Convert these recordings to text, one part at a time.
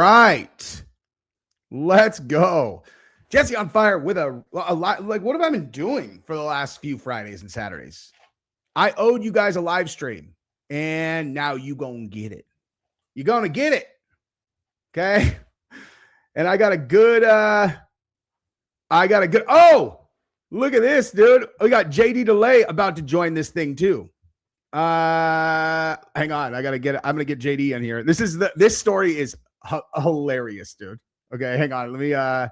right. Let's go. Jesse on fire with a lot. Like, what have I been doing for the last few Fridays and Saturdays? I owed you guys a live stream, and now you gonna get it. You're gonna get it. Okay. And I got a good, oh, look at this, dude. We got JD Delay about to join this thing too. Hang on. I'm going to get JD in here. This story is hilarious, dude. Okay. Hang on. Let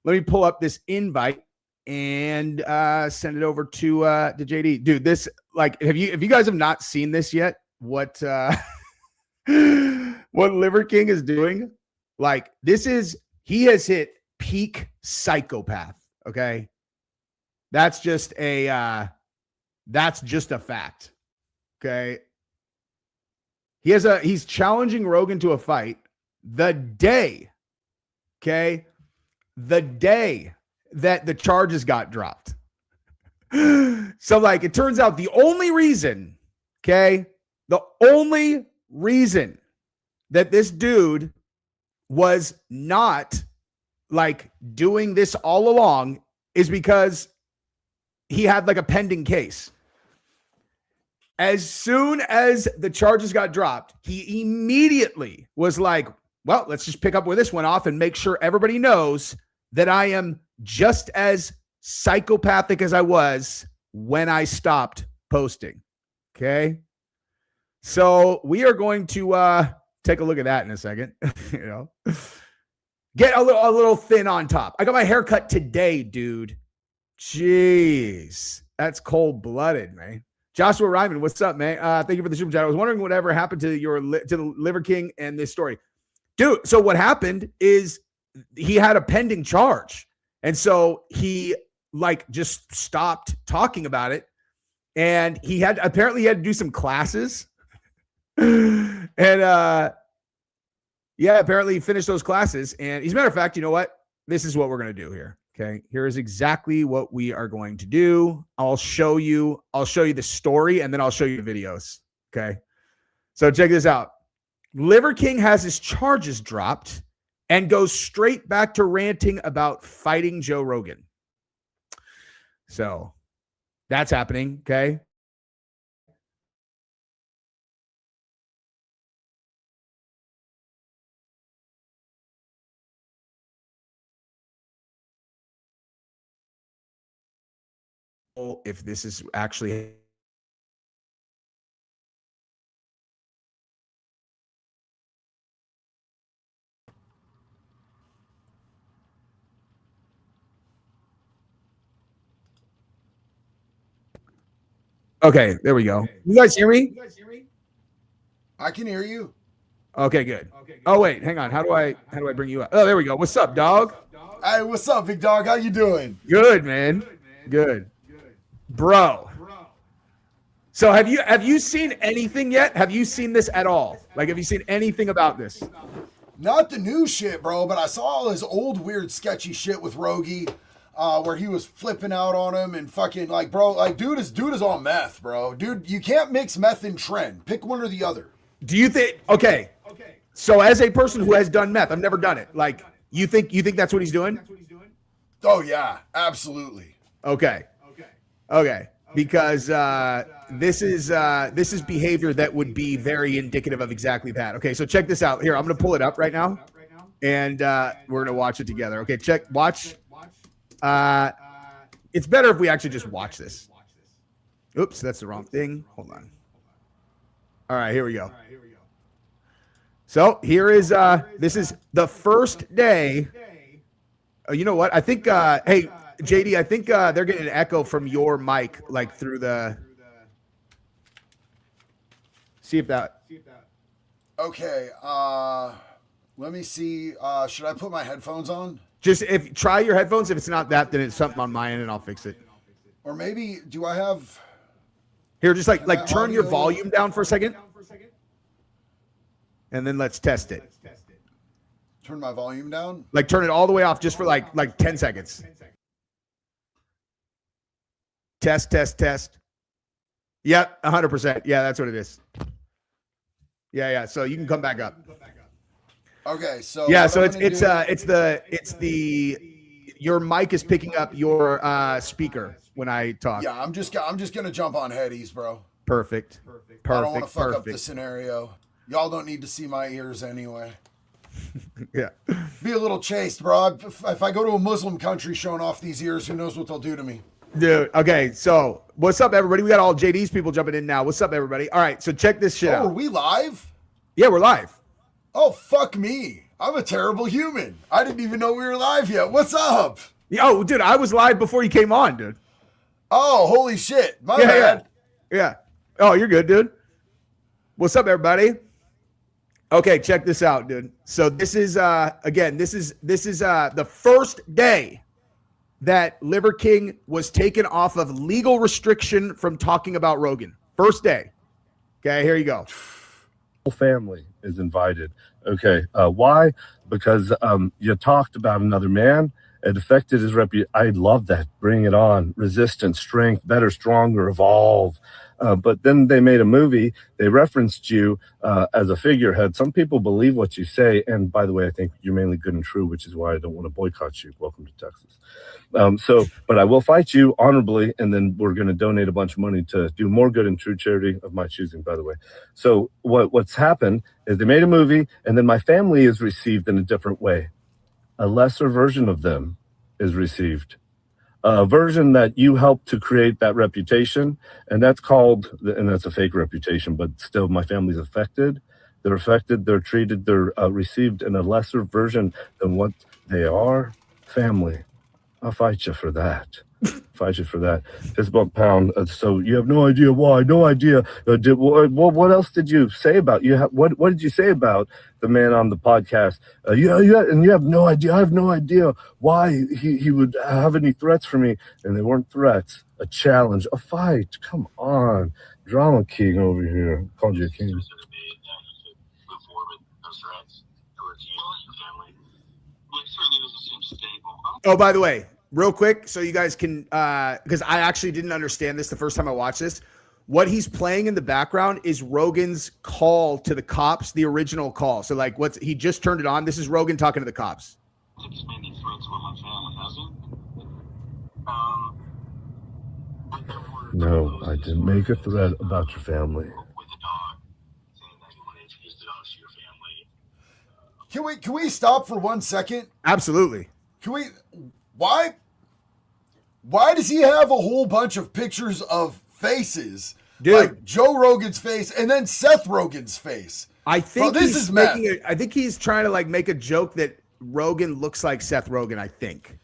me pull up this invite and send it over to JD. Dude, this, like, if you guys have not seen this yet, what Liver King is doing, like, he has hit peak psychopath. Okay. That's just a fact. Okay. He's challenging Rogan to a fight the day that the charges got dropped. So, like, it turns out the only reason that this dude was not, like, doing this all along is because he had, like, a pending case. As soon as the charges got dropped, he immediately was like, well, let's just pick up where this went off and make sure everybody knows that I am just as psychopathic as I was when I stopped posting. Okay. So we are going to take a look at that in a second. Get a little thin on top. I got my hair cut today, dude. Jeez. That's cold-blooded, man. Joshua Ryman, what's up, man? Thank you for the super chat. I was wondering whatever happened to the Liver King and this story. Dude, so what happened is he had a pending charge. And so he, like, just stopped talking about it. And he had to do some classes. And apparently he finished those classes. And as a matter of fact, you know what? This is what we're going to do here. Okay. Here is exactly what we are going to do. I'll show you the story, and then I'll show you the videos. Okay. So check this out. Liver King has his charges dropped and goes straight back to ranting about fighting Joe Rogan. So that's happening. Okay. If this is actually okay, there we go. You guys hear me? I can hear you. Okay, good. Oh wait, hang on. How do I bring you up? Oh, there we go. What's up, dog? Hey, what's up, big dog? How you doing? Good, man. Good. Bro. So have you seen anything yet? Have you seen this at all? Like, have you seen anything about this? Not the new shit, bro, but I saw all his old weird sketchy shit with Rogie, where he was flipping out on him and fucking, like, bro, like, dude is on meth, bro. Dude, you can't mix meth and trend. Pick one or the other. Do you think? Okay. So as a person who has done meth, I've never done it. Like, you think that's what he's doing? Oh yeah, absolutely. Okay. Because this is behavior that would be very indicative of exactly that. Okay, so check this out. Here, I'm gonna pull it up right now, and we're gonna watch it together. Okay, watch. It's better if we actually just watch this. Oops, that's the wrong thing. Hold on. All right, here we go. So here is this is the first day. You know what? I think hey, JD, I think they're getting an echo from your mic, like, through the. See if that. Okay. Let me see. Should I put my headphones on? Just try your headphones. If it's not that, then it's something on my end, and I'll fix it. Or maybe do I have? Here, just like turn your volume down for a second, and then let's test it. Turn my volume down? Like, turn it all the way off just for like 10 seconds. Test. Yep, 100%. Yeah, that's what it is. Yeah. So you can come back up. Okay, so Yeah, what so I'm it's gonna do- it's the your mic is picking up your speaker when I talk. yeah, I'm just gonna jump on headies, bro. Perfect. I don't want to Perfect. fuck up the Perfect. scenario. Y'all don't need to see my ears anyway. Yeah. Be a little chaste, bro. If I go to a Muslim country showing off these ears, who knows what they'll do to me? Dude, okay, so what's up, everybody? We got all JD's people jumping in now. What's up, everybody? All right, so check this shit Oh, are out. we live? Yeah, we're live. Oh, fuck me. I'm a terrible human. I didn't even know we were live yet. What's up? Oh, dude, I was live before you came on, dude. Oh, holy shit. My Yeah, bad. yeah. Oh, you're good, dude. What's up, everybody? Okay, check this out, dude. So this is again, this is the first day that Liver King was taken off of legal restriction from talking about Rogan. First day. Okay, here you go. Family is invited. Okay, why? Because you talked about another man. It affected his reputation. I love that. Bring it on. Resistance, strength, better, stronger, evolve. But then they made a movie. They referenced you as a figurehead. Some people believe what you say. And by the way, I think you're mainly good and true, which is why I don't want to boycott you. Welcome to Texas. But I will fight you honorably, and then we're going to donate a bunch of money to do more good and true charity of my choosing, by the way. So what's happened is they made a movie, and then my family is received in a different way. A lesser version of them is received. A version that you helped to create that reputation, and that's a fake reputation, but still my family's affected. They're affected, they're treated, they're received in a lesser version than what they are. Family. I'll fight you for that. Fight you for that. Fist bump pound. So you have no idea why. No idea. What else did you say about you? What did you say about the man on the podcast? Yeah, and you have no idea. I have no idea why he would have any threats for me. And they weren't threats. A challenge. A fight. Come on. Drama king over here. Called you a king. Oh, by the way, real quick, so you guys can, because I actually didn't understand this the first time I watched this. What he's playing in the background is Rogan's call to the cops, the original call. So, like, he just turned it on. This is Rogan talking to the cops. No, I didn't make a threat about your family. Can we stop for 1 second? Absolutely. Why does he have a whole bunch of pictures of faces? Dude. Like Joe Rogan's face and then Seth Rogen's face. I think Bro, this is meth. I think he's trying to like make a joke that Rogan looks like Seth Rogen, I think.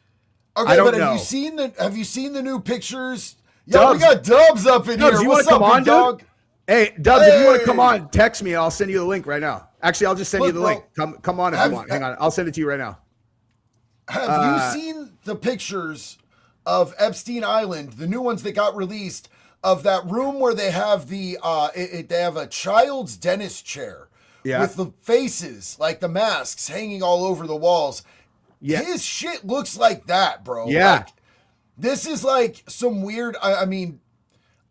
Okay, I don't but know. have you seen the new pictures? Dubs. Yeah, we got Dubs up in Dubs, here. you What's want to up, come on, big dog? dude? Hey, Dubs, if you want to come Hey. on, text me and I'll send you the link right now. Actually, I'll just send you the Look, link. Come on if you want. Hang on. I'll send it to you right now. Have you seen the pictures of Epstein Island, the new ones that got released, of that room where they have they have a child's dentist chair with the faces, like the masks hanging all over the walls. Yeah. His shit looks like that, bro. Yeah. Like, this is like some weird, I mean,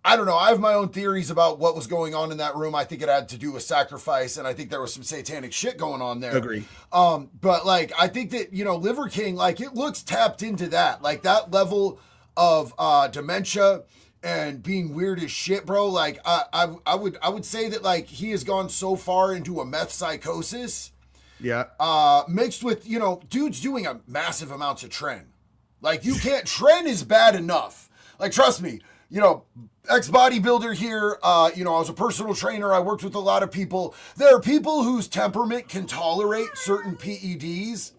I don't know. I have my own theories about what was going on in that room. I think it had to do with sacrifice, and I think there was some satanic shit going on there. Agree. But like, I think that, Liver King, like, it looks tapped into that, like that level of dementia and being weird as shit, bro. Like, I would say that like he has gone so far into a meth psychosis. Yeah. Mixed with, dude's doing a massive amounts of tren. Like, you can't, tren is bad enough. Like, trust me, ex-bodybuilder here, I was a personal trainer. I worked with a lot of people. There are people whose temperament can tolerate certain PEDs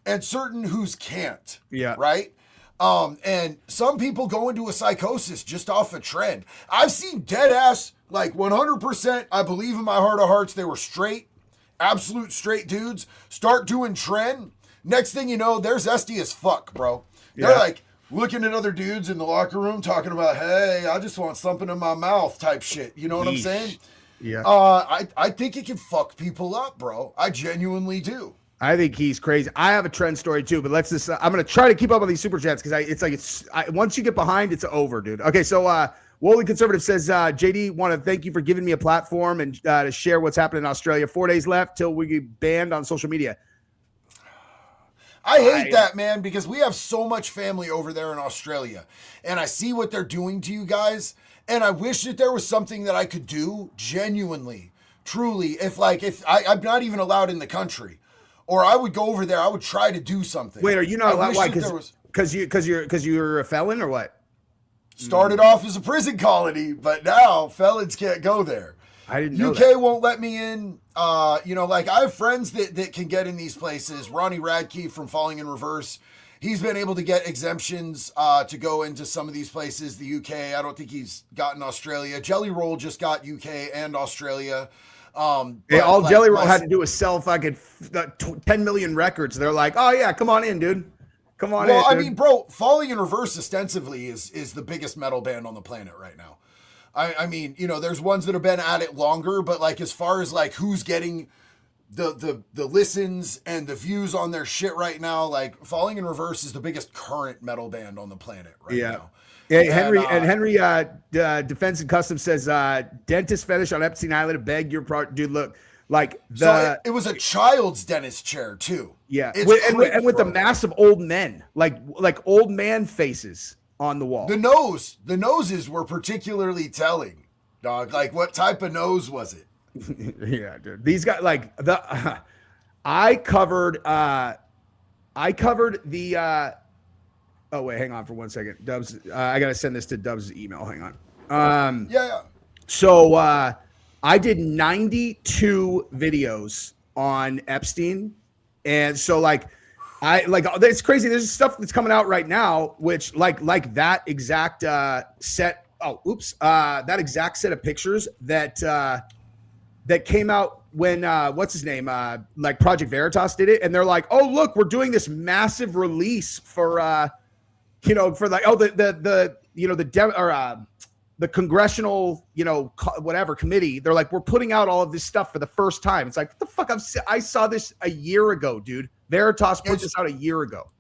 and certain whose can't. Yeah. Right? And some people go into a psychosis just off a trend. I've seen dead ass, like 100%, I believe in my heart of hearts, they were straight, absolute straight dudes, start doing trend. Next thing you know, they're zesty as fuck, bro. They're like looking at other dudes in the locker room talking about, hey, I just want something in my mouth type shit. You know what I'm saying? Yeah. I think it can fuck people up, bro. I genuinely do. I think he's crazy. I have a trend story too, but let's just, I'm going to try to keep up on these super chats because once you get behind, it's over, dude. Okay. So Wooly Conservative says, JD, want to thank you for giving me a platform and to share what's happening in Australia. 4 days left till we get banned on social media. I hate that, man, because we have so much family over there in Australia, and I see what they're doing to you guys, and I wish that there was something that I could do genuinely, truly, if I'm not even allowed in the country, or I would go over there, I would try to do something. Wait, are you not allowed? Why? Because you're a felon or what? Started off as a prison colony, but now felons can't go there. I didn't know UK that. won't let me in. I have friends that can get in these places. Ronnie Radke from Falling in Reverse, he's been able to get exemptions to go into some of these places. The UK, I don't think he's gotten Australia. Jelly Roll just got UK and Australia. Jelly Roll had to do was sell fucking 10 million records. They're like, oh yeah, come on in, dude. Come on in. Well, I mean, bro, Falling in Reverse ostensibly is the biggest metal band on the planet right now. I mean, there's ones that have been at it longer, but like as far as like who's getting the listens and the views on their shit right now, like Falling in Reverse is the biggest current metal band on the planet right now. Yeah, Henry Defense and Custom says dentist fetish on Epstein Island. Beg your pardon, dude. Look, like it was a child's dentist chair too. Yeah, with the massive old men, like old man faces on the wall. The noses were particularly telling, dog. Like, what type of nose was it? Yeah, dude. These guys, like I covered the. Oh wait, hang on for 1 second, Dubs. I gotta send this to Dubs' email. Hang on. Yeah. So I did 92 videos on Epstein, and so it's crazy. There's stuff that's coming out right now, which like that exact set. Oh, oops. That exact set of pictures that came out when what's his name? Like Project Veritas did it, and they're like, oh look, we're doing this massive release for the congressional, whatever committee. They're like, we're putting out all of this stuff for the first time. It's like, what the fuck? I saw this a year ago, dude. Veritas put this out a year ago.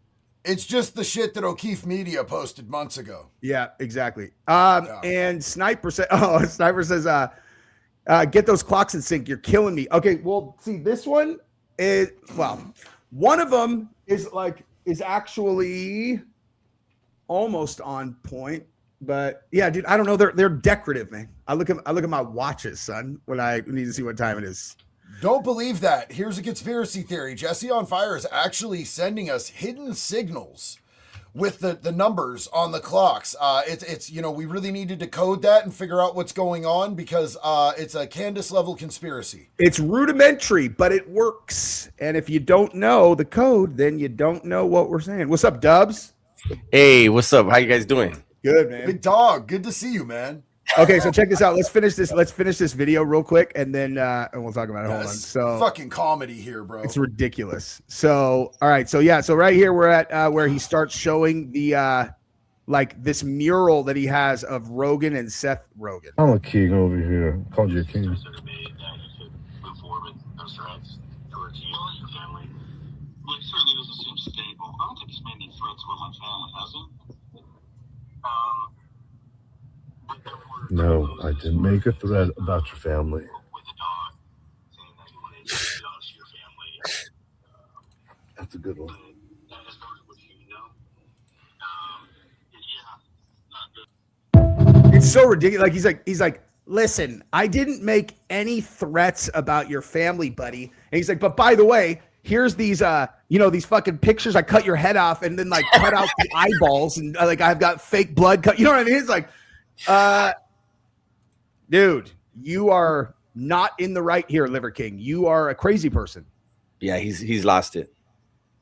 It's just the shit that O'Keefe Media posted months ago. Yeah, exactly. And Sniper says, get those clocks in sync. You're killing me. Okay, well, see, this one is, one of them is actually almost on point. But yeah, dude, I don't know. They're decorative, man. I look at my watches, son, when I need to see what time it is. Don't believe that. Here's a conspiracy theory. Jesse on Fire is actually sending us hidden signals with the numbers on the clocks. It's we really need to decode that and figure out what's going on because it's a Candace level conspiracy. It's rudimentary, but it works. And if you don't know the code, then you don't know what we're saying. What's up, Dubs? Hey, what's up? How you guys doing? Good, man. Big dog. Good to see you, man. Okay, so check this out. Let's finish this video real quick, and then and we'll talk about it. Hold on. So fucking comedy here, bro. It's ridiculous. So all right, so right here we're at where he starts showing the this mural that he has of Rogan and Seth Rogan. I'm a king over here. Called you a king. No, I didn't make a threat about your family. That's a good one. It's so ridiculous. He's like, listen, I didn't make any threats about your family, buddy. And he's like, but by the way, here's these these fucking pictures. I cut your head off and then cut out the eyeballs and I've got fake blood cut. You know what I mean? It's like, dude, you are not in the right here, Liver King. You are a crazy person. Yeah, he's lost it.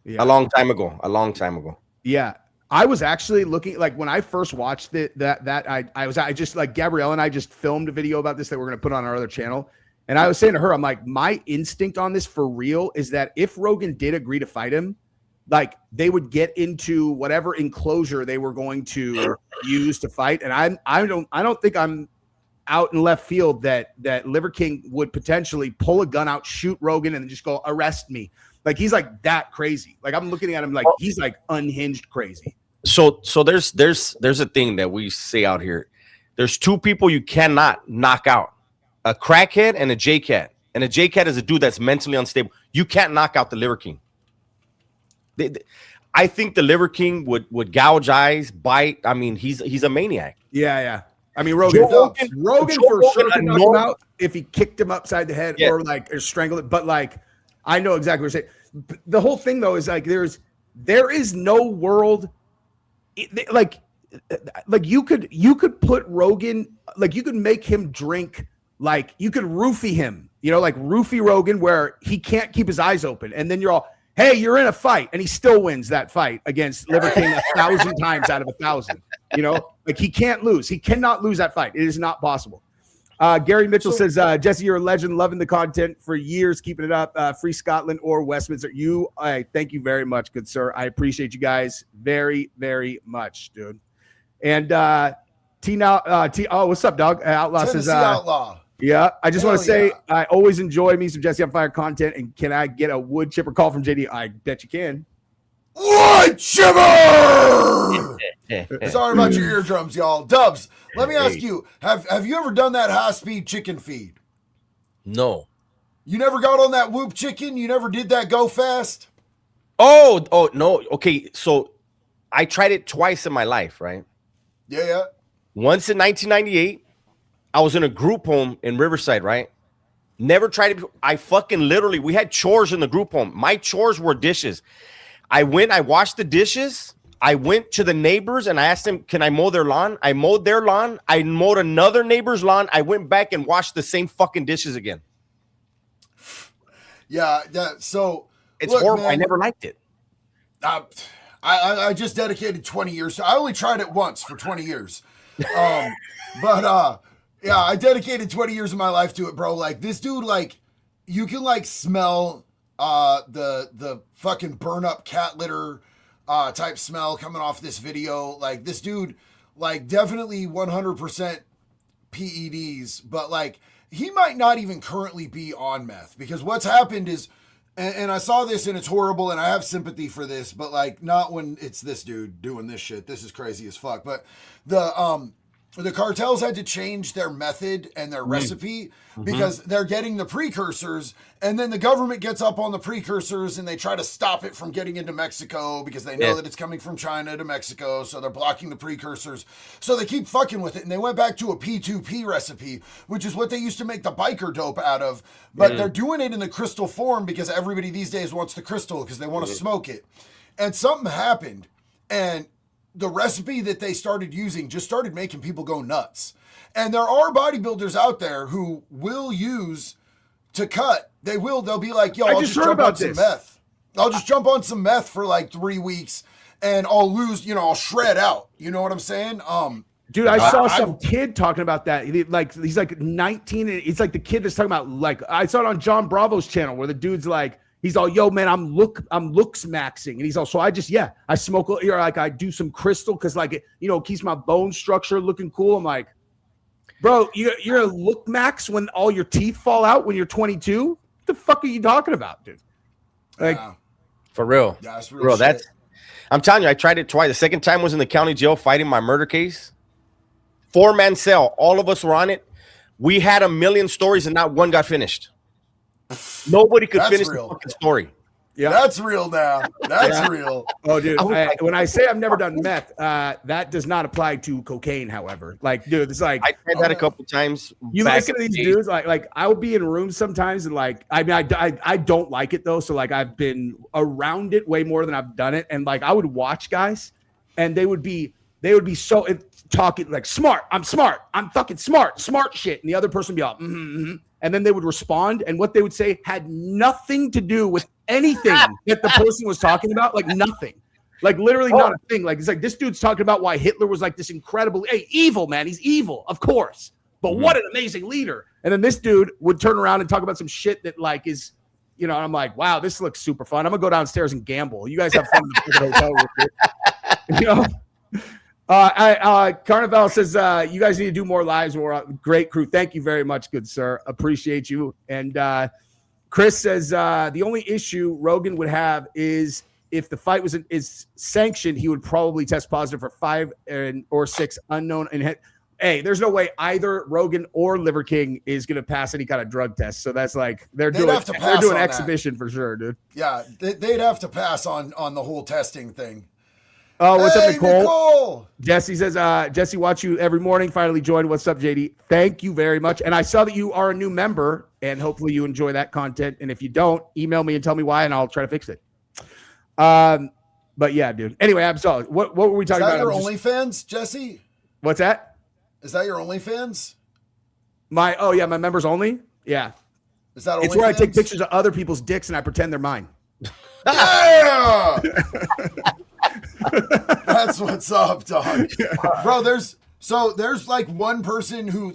Yeah. A long time ago. Yeah. I was actually looking, when I first watched it, I just Gabrielle and I just filmed a video about this that we're going to put on our other channel. And I was saying to her, I'm like, my instinct on this for real is that if Rogan did agree to fight him, they would get into whatever enclosure they were going to use to fight. And I don't think I'm out in left field that Liver King would potentially pull a gun out, shoot Rogan, and then just go arrest me. He's that crazy. I'm looking at him he's unhinged crazy. So there's a thing that we say out here. There's two people you cannot knock out: a crackhead and a J-cat. And a J-cat is a dude that's mentally unstable. You can't knock out the Liver King. I think the Liver King would gouge eyes, bite. I mean, he's a maniac. Yeah. I mean, Rogan for sure could knock him out if he kicked him upside the head or strangled it. But like, I know exactly what you're saying. The whole thing though is like there is no world like you could put Rogan, like you could make him drink, like you could roofie him, like roofie Rogan where he can't keep his eyes open, and then you're all, hey, you're in a fight, and he still wins that fight against Liver King 1,000 times out of 1,000. Like he can't lose. He cannot lose that fight. It is not possible. Gary Mitchell says, Jesse, you're a legend, loving the content for years, keeping it up. Free Scotland or Westminster. Thank you very much, good sir. I appreciate you guys very, very much, dude. And what's up, dog? Outlaw Tennessee says, Outlaw. Yeah, I just want to say I always enjoy me some Jesse on Fire content. And can I get a wood chipper call from JD? I bet you can. Wood chipper! Sorry about your eardrums, y'all. Dubs, let me ask you, have you ever done that high-speed chicken feed? No. You never got on that whoop chicken? You never did that go fast? Oh, no. Okay, so I tried it twice in my life, right? Yeah. Once in 1998. I was in a group home in Riverside, right? Never tried it before. I fucking literally, we had chores in the group home. My chores were dishes. I washed the dishes. I went to the neighbors and I asked them, can I mow their lawn? I mowed their lawn. I mowed another neighbor's lawn. I went back and washed the same fucking dishes again. Yeah, so it's horrible. Man, I never liked it. I just dedicated 20 years. I only tried it once for 20 years. Yeah, I dedicated 20 years of my life to it, bro. Like this dude, like you can like smell the fucking burn up cat litter type smell coming off this video. Like this dude, like definitely 100% PEDs, but like he might not even currently be on meth, because what's happened is, and I saw this and it's horrible and I have sympathy for this, but like not when it's this dude doing this shit. This is crazy as fuck. But the cartels had to change their method and their recipe because they're getting the precursors, and then the government gets up on the precursors and they try to stop it from getting into Mexico because they know that it's coming from China to Mexico, so they're blocking the precursors. So they keep fucking with it, and they went back to a P2P recipe, which is what they used to make the biker dope out of, but they're doing it in the crystal form because everybody these days wants the crystal because they want to smoke it. And something happened, and the recipe that they started using just started making people go nuts. And there are bodybuilders out there who will use to cut. They'll be like, yo, I'll just jump on some meth. I'll just jump on some meth for like 3 weeks and I'll lose, I'll shred out. You know what I'm saying? Dude, I saw some kid talking about that. Like he's like 19 and it's like the kid that's talking about, like, I saw it on John Bravo's channel where the dude's like, he's all, yo, man, I'm looks maxing. And he's all, so I smoke, like I do some crystal because like, it keeps my bone structure looking cool. I'm like, bro, you're a look max when all your teeth fall out when you're 22? What the fuck are you talking about, dude? Like, for real. Yeah, that's real shit. I'm telling you, I tried it twice. The second time was in the county jail fighting my murder case. 4-man cell. All of us were on it. We had 1 million stories and not one got finished. Nobody could finish the fucking story. Yeah, that's real now. That's real. Oh, dude. When I say I've never done meth, that does not apply to cocaine. However, like, dude, it's like I tried that a couple times. You listen to these dudes, like I will be in rooms sometimes, and like, I mean, I don't like it though. So like, I've been around it way more than I've done it, and like, I would watch guys, and they would be so talking like smart. I'm fucking smart shit, and the other person would be all, and then they would respond, and what they would say had nothing to do with anything that the person was talking about, like nothing, like literally not a thing. Like, it's like this dude's talking about why Hitler was like this incredible, evil man. He's evil, of course, but what an amazing leader. And then this dude would turn around and talk about some shit that like is, and I'm like, wow, this looks super fun. I'm gonna go downstairs and gamble. You guys have fun in the hotel room. Carnival says you guys need to do more lives. More great crew. Thank you very much, good sir. Appreciate you. And Chris says the only issue Rogan would have is if the fight is sanctioned, he would probably test positive for 5 or 6 unknown. And hey, there's no way either Rogan or Liver King is going to pass any kind of drug test. So that's like they're They'd doing have to pass on that. exhibition for sure, dude. Yeah, they'd have to pass on the whole testing thing. Oh, what's up, Hey, Nicole? Jesse says, Jesse, watch you every morning. Finally joined. What's up, JD? Thank you very much. And I saw that you are a new member, and hopefully you enjoy that content. And if you don't, email me and tell me why, and I'll try to fix it. But yeah, dude. Anyway, I'm sorry. What were we talking about? Is that your OnlyFans, Jesse? What's that? Is that your OnlyFans? My members only. Yeah. Is that it's where I take pictures of other people's dicks and I pretend they're mine. Yeah. That's what's up, dog. Bro, there's like one person who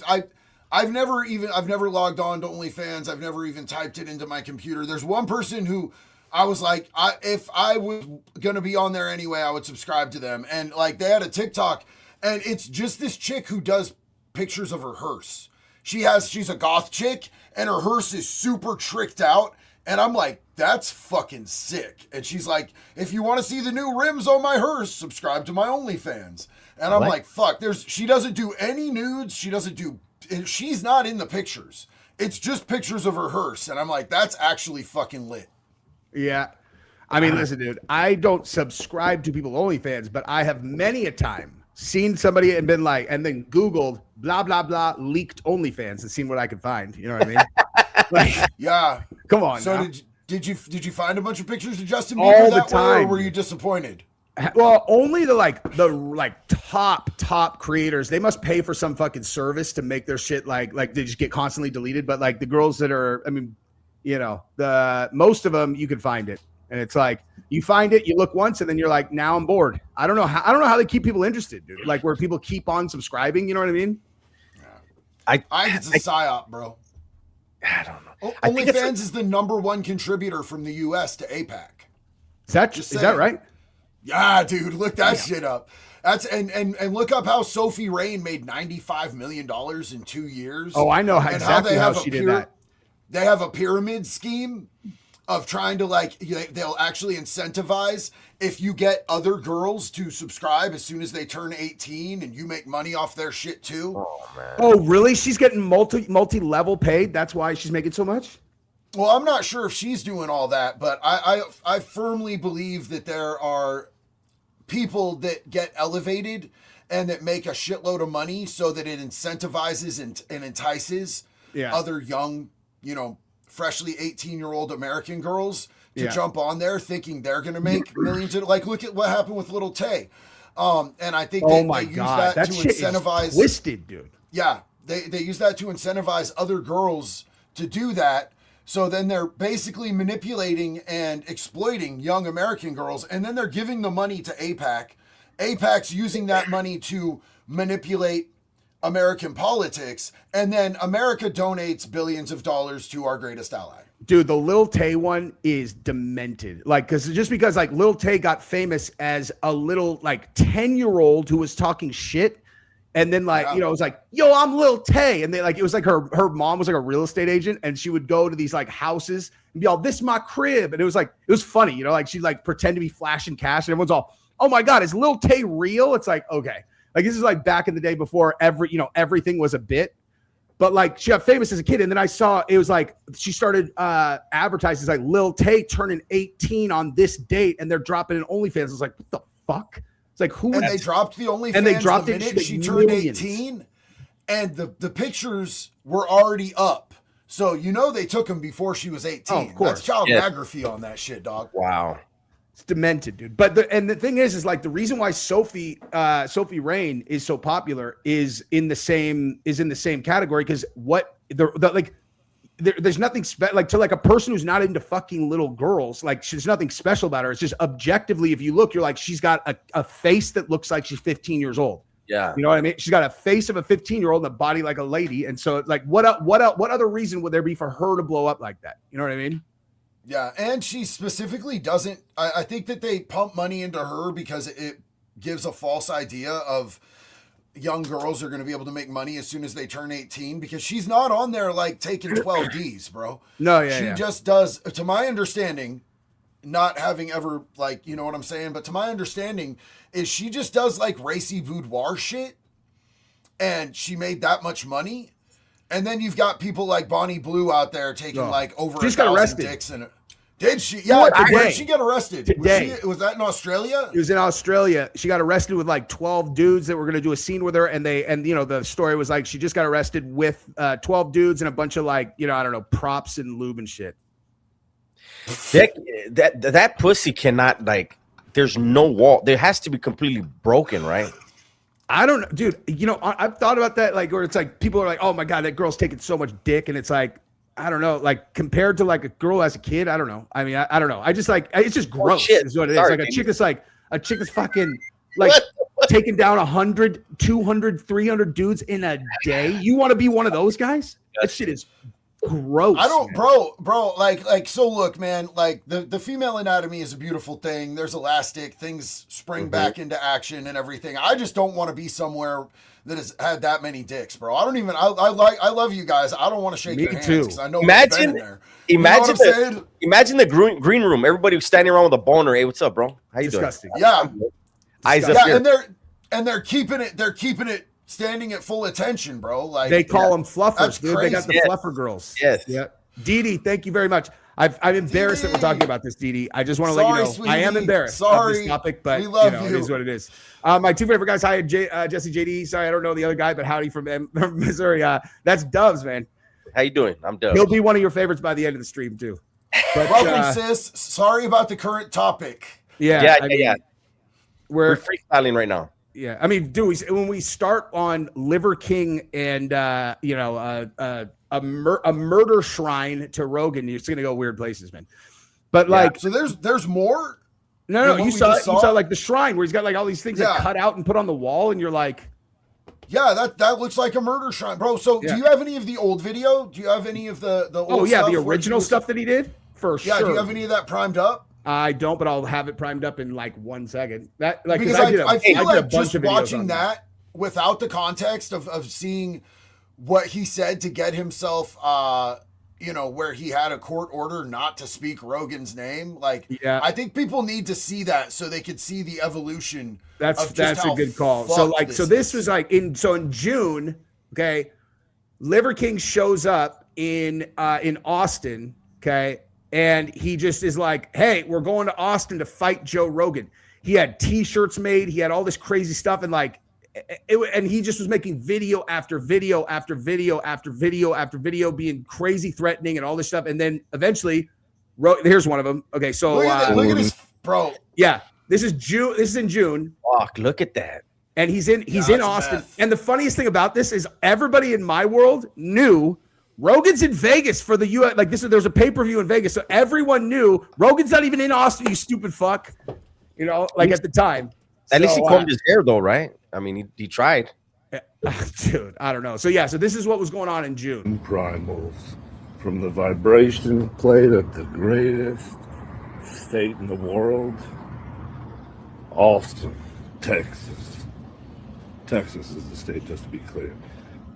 I've never logged on to OnlyFans. I've never even typed it into my computer. There's one person who I was like, if I was gonna be on there anyway, I would subscribe to them. And like they had a TikTok, and it's just this chick who does pictures of her hearse. She's a goth chick, and her hearse is super tricked out. And I'm like, that's fucking sick. And she's like, if you want to see the new rims on my hearse, subscribe to my OnlyFans. And I'm like, fuck, she doesn't do any nudes. She's not in the pictures. It's just pictures of her hearse. And I'm like, that's actually fucking lit. Yeah. I mean, listen, dude, I don't subscribe to people OnlyFans, but I have many a time seen somebody and been like, and then Googled blah, blah, blah, leaked OnlyFans and seen what I could find. You know what I mean? Like, yeah. Come on. So now. did you find a bunch of pictures of Justin All Bieber the that way, or time. were you disappointed? Well, only the top creators. They must pay for some fucking service to make their shit like they just get constantly deleted. But like the girls that are, I mean, you know, the most of them you can find it, and it's like you find it, you look once, and then you're like, now I'm bored. I don't know how they keep people interested, dude. Like where people keep on subscribing. You know what I mean? I think it's a psyop, bro. I don't know. OnlyFans is the #1 contributor from the U.S. to APAC. Is that right? Yeah, dude, look that shit up. That's and look up how Sophie Rain made $95 million in 2 years. Oh, I know exactly how she did that. They have a pyramid scheme of trying to they'll actually incentivize if you get other girls to subscribe as soon as they turn 18 and you make money off their shit too. Oh man. Oh, really? She's getting multi-level paid. That's why she's making so much? Well, I'm not sure if she's doing all that, but I firmly believe that there are people that get elevated and that make a shitload of money so that it incentivizes and entices other young, freshly 18-year-old American girls to jump on there thinking they're going to make millions. Look at what happened with Little Tay. And I think they use that to incentivize. Is twisted, dude. Yeah. They use that to incentivize other girls to do that. So then they're basically manipulating and exploiting young American girls. And then they're giving the money to APAC. APAC's using that money to manipulate American politics. And then America donates billions of dollars to our greatest ally. Dude, the Lil Tay one is demented. Because Lil Tay got famous as a little 10-year-old who was talking shit. And then it was like, yo, I'm Lil Tay. And it was like her mom was like a real estate agent. And she would go to these houses and be all, this is my crib. And it was funny, she'd pretend to be flashing cash. And everyone's all, oh my God, is Lil Tay real? It's like, okay. This is back in the day before everything was a bit. But she got famous as a kid. And then I saw, it was she started advertising Lil Tay turning 18 on this date. And they're dropping in OnlyFans. I was like, what the fuck? It's like, who? And they dropped the OnlyFans the minute she turned 18, and the pictures were already up. So they took them before she was 18. Oh, of course. That's child pornography on that shit, dog. Wow. It's demented, dude. But the thing is the reason why Sophie Rain is so popular is in the same category because there's nothing to a person who's not into fucking little girls. There's nothing special about her. It's just objectively, if you look, you're like, she's got a face that looks like she's 15 years old. Yeah. You know what I mean? She's got a face of a 15-year-old and a body like a lady. And so what other reason would there be for her to blow up like that? You know what I mean? Yeah. And she specifically doesn't, I think that they pump money into her because it gives a false idea of young girls are going to be able to make money as soon as they turn 18 because she's not on there taking 12 Ds, bro. No, yeah. She just does, to my understanding, not having ever you know what I'm saying, but to my understanding is she just does racy boudoir shit and she made that much money. And then you've got people like Bonnie Blue out there taking like over She just got 1,000 arrested. dicks. And did she? Yeah, What? where Today. did she get arrested? Today. Was that in Australia? It was in Australia. She got arrested with like 12 dudes that were going to do a scene with her. And the story was like, she just got arrested with 12 dudes and a bunch of like, I don't know, props and lube and shit. That pussy cannot, like, there's no wall. There has to be completely broken, right? I don't know, dude. I've thought about that, like, where it's like people are like, oh my God, that girl's taking so much dick. And it's like, I don't know, like compared to like a girl as a kid, I don't know. I mean, I don't know. I just like, it's just gross. Shit. Is what it is. Sorry, like a chick is fucking like taking down 100, 200, 300 dudes in a day. You want to be one of those guys? That shit is gross. I don't, man. bro. Like, so look, man. Like the female anatomy is a beautiful thing. There's elastic things spring back into action and everything. I just don't want to be somewhere that has had that many dicks, bro. I don't even. I love you guys. I don't want to shake your hands because I know what's been in there. Imagine the green room. Everybody was standing around with a boner. Hey, what's up, bro? How you Disgusting. doing? Yeah, Eyes up yeah, here. and they're keeping it standing at full attention, bro. Like They call them fluffers, That's dude. They got the Yes. fluffer girls. Yes. Yeah. Dee, thank you very much. I'm embarrassed that we're talking about this, Dee. I just want to let you know Sorry, I am sweetie. embarrassed of Sorry. this topic, but We love it you. is what it is. My two favorite guys, hi, Jesse JD. Sorry, I don't know the other guy, but howdy from Missouri. That's Dubs, man. How you doing? I'm done. He'll be one of your favorites by the end of the stream too. But welcome, sis. Sorry about the current topic. yeah. We're freestyling right now. Yeah, I mean, dude, when we start on Liver King and a murder shrine to Rogan, it's gonna go weird places, man. But like, So there's more. no, what you we saw just saw? like the shrine where he's got like all these things that cut out and put on the wall, and you're like, Yeah, that looks like a murder shrine, bro. So do you have any of the old video? Do you have any of the old oh yeah, stuff the where original stuff that he did for sure. Yeah, do you have any of that primed up? I don't, but I'll have it primed up in like 1 second. That like Because I feel like just watching that without the context of seeing what he said to get himself where he had a court order not to speak Rogan's name. Like, I think people need to see that so they could see the evolution. That's a good call. So this was like in June, okay, Liver King shows up in Austin, okay, and he just is like, hey, we're going to Austin to fight Joe Rogan. He had t-shirts made, he had all this crazy stuff, and like and he just was making video after video after video after video after video, being crazy threatening and all this stuff. And then eventually, here's one of them. Okay, so look at this, bro. Yeah, this is June. This is in June. Fuck, look at that. And he's in Austin. And the funniest thing about this is everybody in my world knew Rogan's in Vegas for the U.S. Like there's a pay-per-view in Vegas, so everyone knew Rogan's not even in Austin. You stupid fuck. Like at the time. At least he combed his hair, though, right? I mean, he tried. Dude, I don't know. So this is what was going on in June. Primals from the vibration plate of the greatest state in the world, Austin, Texas. Texas is the state, just to be clear.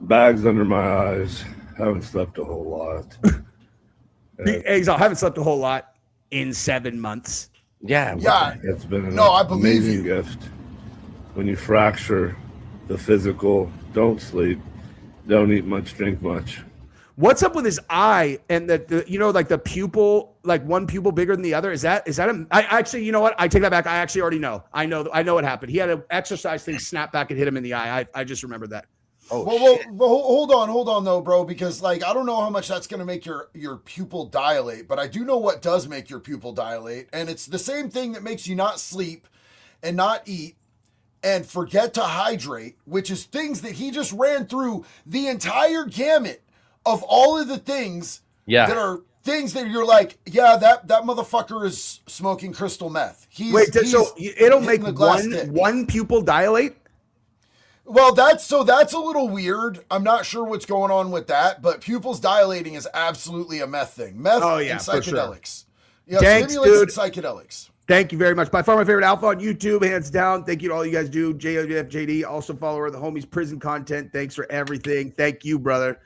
Bags under my eyes. Haven't slept a whole lot. I haven't slept a whole lot in 7 months. Yeah. It's been an I believe amazing gift. When you fracture the physical, don't sleep, don't eat much, drink much. What's up with his eye and like the pupil, like one pupil bigger than the other? Is that I actually, you know what? I take that back. I actually already know. I know what happened. He had an exercise thing snap back and hit him in the eye. I just remembered that. Oh, well, hold on though, bro, because like I don't know how much that's gonna make your pupil dilate, but I do know what does make your pupil dilate, and it's the same thing that makes you not sleep and not eat and forget to hydrate, which is things that he just ran through the entire gamut of all of the things that are things that you're like, yeah, that motherfucker is smoking crystal meth. So it'll make one pupil dilate? Well, that's a little weird. I'm not sure what's going on with that, but pupils dilating is absolutely a meth thing. Meth and psychedelics. Sure. Thanks, dude. And psychedelics. Thank you very much. By far my favorite alpha on YouTube, hands down. Thank you to all you guys do. JOFJD, also follower of the homies prison content. Thanks for everything. Thank you, brother.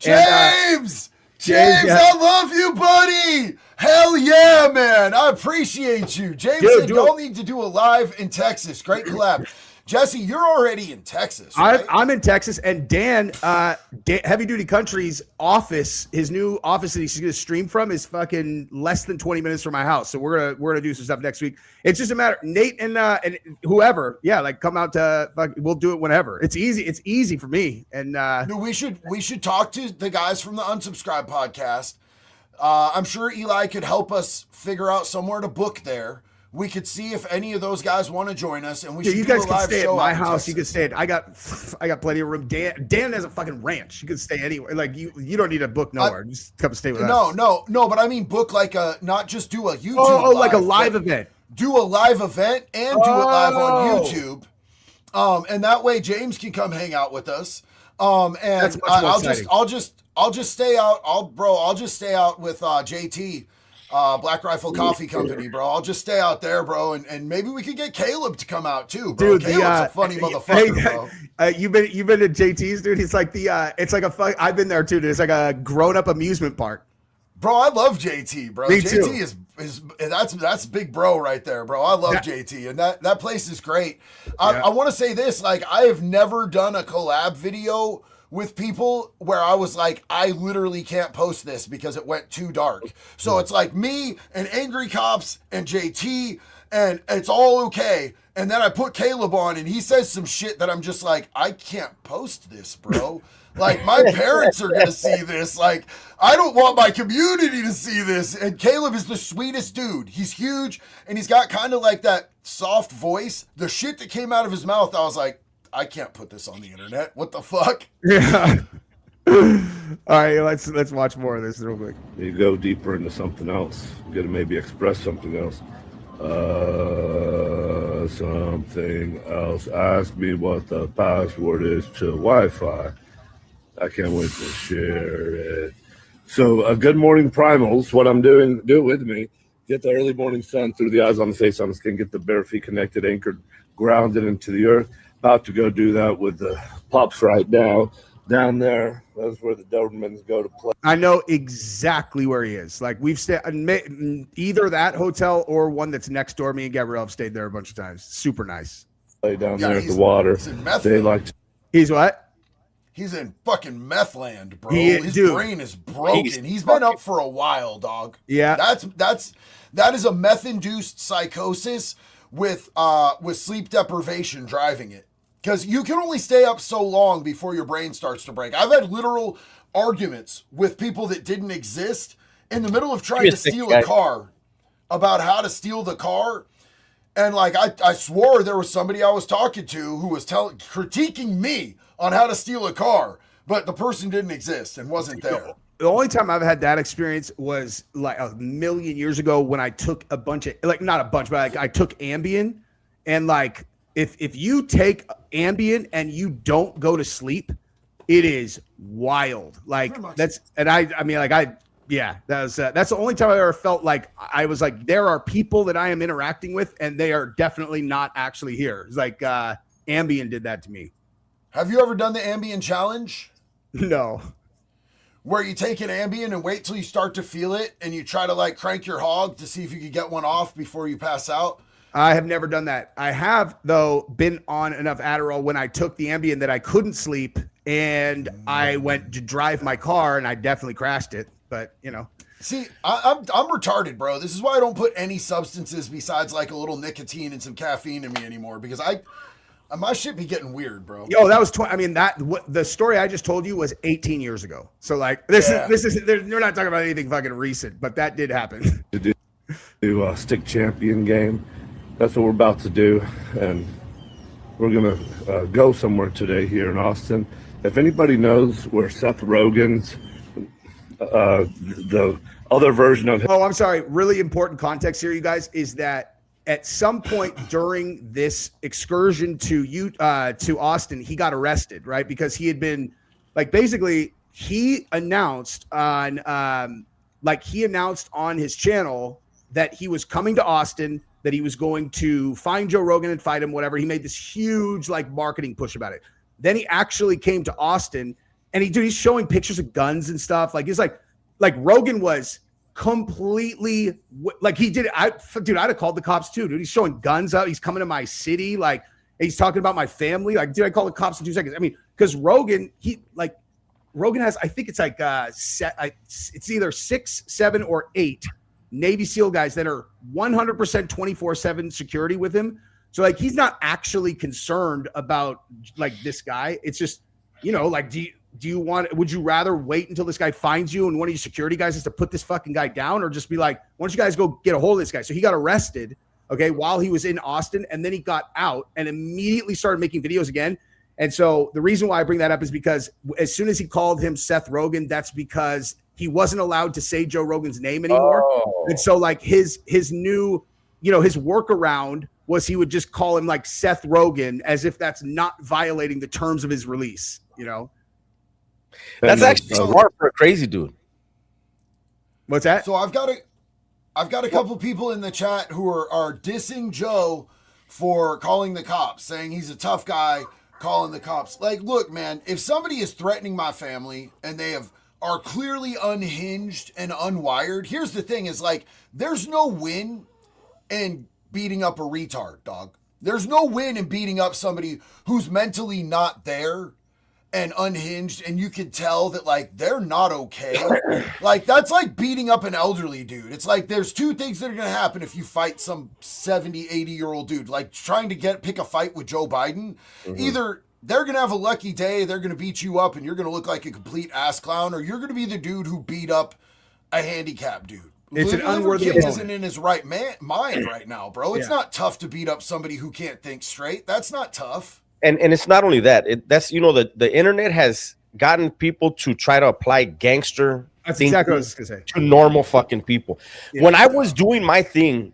James! I love you, buddy. Hell yeah, man. I appreciate you. James said y'all need to do a live in Texas. Great collab. Jesse, you're already in Texas, right? I'm in Texas, and Dan, Heavy Duty Country's office, his new office that he's going to stream from, is fucking less than 20 minutes from my house. So we're gonna do some stuff next week. It's just a matter, Nate and whoever, like come out to we'll do it whenever. It's easy. It's easy for me. And we should talk to the guys from the Unsubscribe podcast. I'm sure Eli could help us figure out somewhere to book there. We could see if any of those guys want to join us, and you guys can stay at my house. You can stay at. I got plenty of room. Dan has a fucking ranch. You can stay anywhere. Like you don't need to book nowhere. Just come stay with us. No. But I mean, book like not just do a YouTube. Oh, like a live event. Do a live event and do it live on YouTube. And that way James can come hang out with us. And I'll just stay out. I'll just stay out with JT. Black Rifle Coffee Company, bro. I'll just stay out there, bro, and maybe we could get Caleb to come out too, bro. Dude, Caleb's a funny motherfucker, bro. You've been to JT's, dude. It's like I've been there too, dude. It's like a grown-up amusement park. Bro, I love JT, bro. Me JT too. is that's big bro right there, bro. I love JT, and that place is great. I want to say this, like, I have never done a collab video with people where I was like, I literally can't post this because it went too dark. So it's like me and Angry Cops and JT, and it's all okay. And then I put Caleb on, and he says some shit that I'm just like, I can't post this, bro. Like, my parents are going to see this. Like, I don't want my community to see this. And Caleb is the sweetest dude. He's huge, and he's got kind of like that soft voice. The shit that came out of his mouth, I was like, I can't put this on the internet. What the fuck? Yeah. All right, let's watch more of this real quick. You go deeper into something else. You got to maybe express something else. Something else. Ask me what the password is to Wi-Fi. I can't wait to share it. So, good morning, primals. What I'm doing, do it with me. Get the early morning sun through the eyes on the face on the skin. Get the bare feet connected, anchored, grounded into the earth. About to go do that with the pups right now. Down there, that's where the Dobermans go to play. I know exactly where he is. Like, we've stayed either that hotel or one that's next door. Me and Gabrielle have stayed there a bunch of times. Super nice. Play down there at the water. They like to. He's what? He's in fucking meth land, bro. His brain is broken. He's been up for a while, dog. Yeah. That is a meth-induced psychosis with sleep deprivation driving it. Because you can only stay up so long before your brain starts to break. I've had literal arguments with people that didn't exist in the middle of trying to steal a car about how to steal the car. And like, I swore there was somebody I was talking to who was critiquing me on how to steal a car, but the person didn't exist and wasn't there. The only time I've had that experience was like a million years ago when I took a bunch of, like, not a bunch, but like I took Ambien, and like, if you take Ambien and you don't go to sleep, it is wild. Like, that's the only time I ever felt like I was like, there are people that I am interacting with and they are definitely not actually here. It's like Ambien did that to me. Have you ever done the Ambien challenge? No. Where you take an Ambien and wait till you start to feel it and you try to like crank your hog to see if you could get one off before you pass out? I have never done that. I have, though, been on enough Adderall when I took the Ambien that I couldn't sleep, and I went to drive my car, and I definitely crashed it. But, you know. See, I'm retarded, bro. This is why I don't put any substances besides like a little nicotine and some caffeine in me anymore, because my shit be getting weird, bro. Yo, that was the story I just told you was 18 years ago. So like this is we're not talking about anything fucking recent, but that did happen. To do a stick champion game. That's what we're about to do, and we're gonna go somewhere today here in Austin. If anybody knows where Seth Rogen's the other version of him. Oh, I'm sorry. Really important context here, you guys, is that at some point during this excursion to Austin, he got arrested, right? Because he had been like, basically he announced on his channel that he was coming to Austin, that he was going to find Joe Rogan and fight him, whatever. He made this huge like marketing push about it. Then he actually came to Austin, and he's showing pictures of guns and stuff. Like, he's like Rogan was completely like, he did. I'd have called the cops too, dude. He's showing guns out. He's coming to my city. Like, he's talking about my family. Like, did I call the cops in 2 seconds? I mean, because Rogan has, I think it's like it's either 6, 7, or 8 Navy SEAL guys that are 100% 24/7 security with him. So like, he's not actually concerned about like this guy. It's just, like, would you rather wait until this guy finds you and one of your security guys is to put this fucking guy down, or just be like, why don't you guys go get a hold of this guy? So he got arrested, okay, while he was in Austin, and then he got out and immediately started making videos again. And so the reason why I bring that up is because as soon as he called him Seth Rogen, that's because he wasn't allowed to say Joe Rogan's name anymore. Oh. And so like his new, his workaround was he would just call him like Seth Rogen, as if that's not violating the terms of his release, That's actually smart for a crazy dude. What's that? So I've got a couple people in the chat who are dissing Joe for calling the cops, saying he's a tough guy, calling the cops. Like, look, man, if somebody is threatening my family and they are clearly unhinged and unwired, here's the thing is like, there's no win in beating up a retard, dog. There's no win in beating up somebody who's mentally not there and unhinged, and you can tell that like they're not okay. Like, that's like beating up an elderly dude. It's like there's two things that are gonna happen if you fight some 70, 80-year-old dude. Like trying to pick a fight with Joe Biden. Either they're gonna have a lucky day, they're gonna beat you up and you're gonna look like a complete ass clown, or you're gonna be the dude who beat up a handicapped dude. It's an unworthy kid opponent. isn't in his right mind right now, bro. It's not tough to beat up somebody who can't think straight. That's not tough. And it's not only that. That's the internet has gotten people to try to apply gangster. That's exactly what I was gonna say. To normal fucking people. Yeah. When I was doing my thing,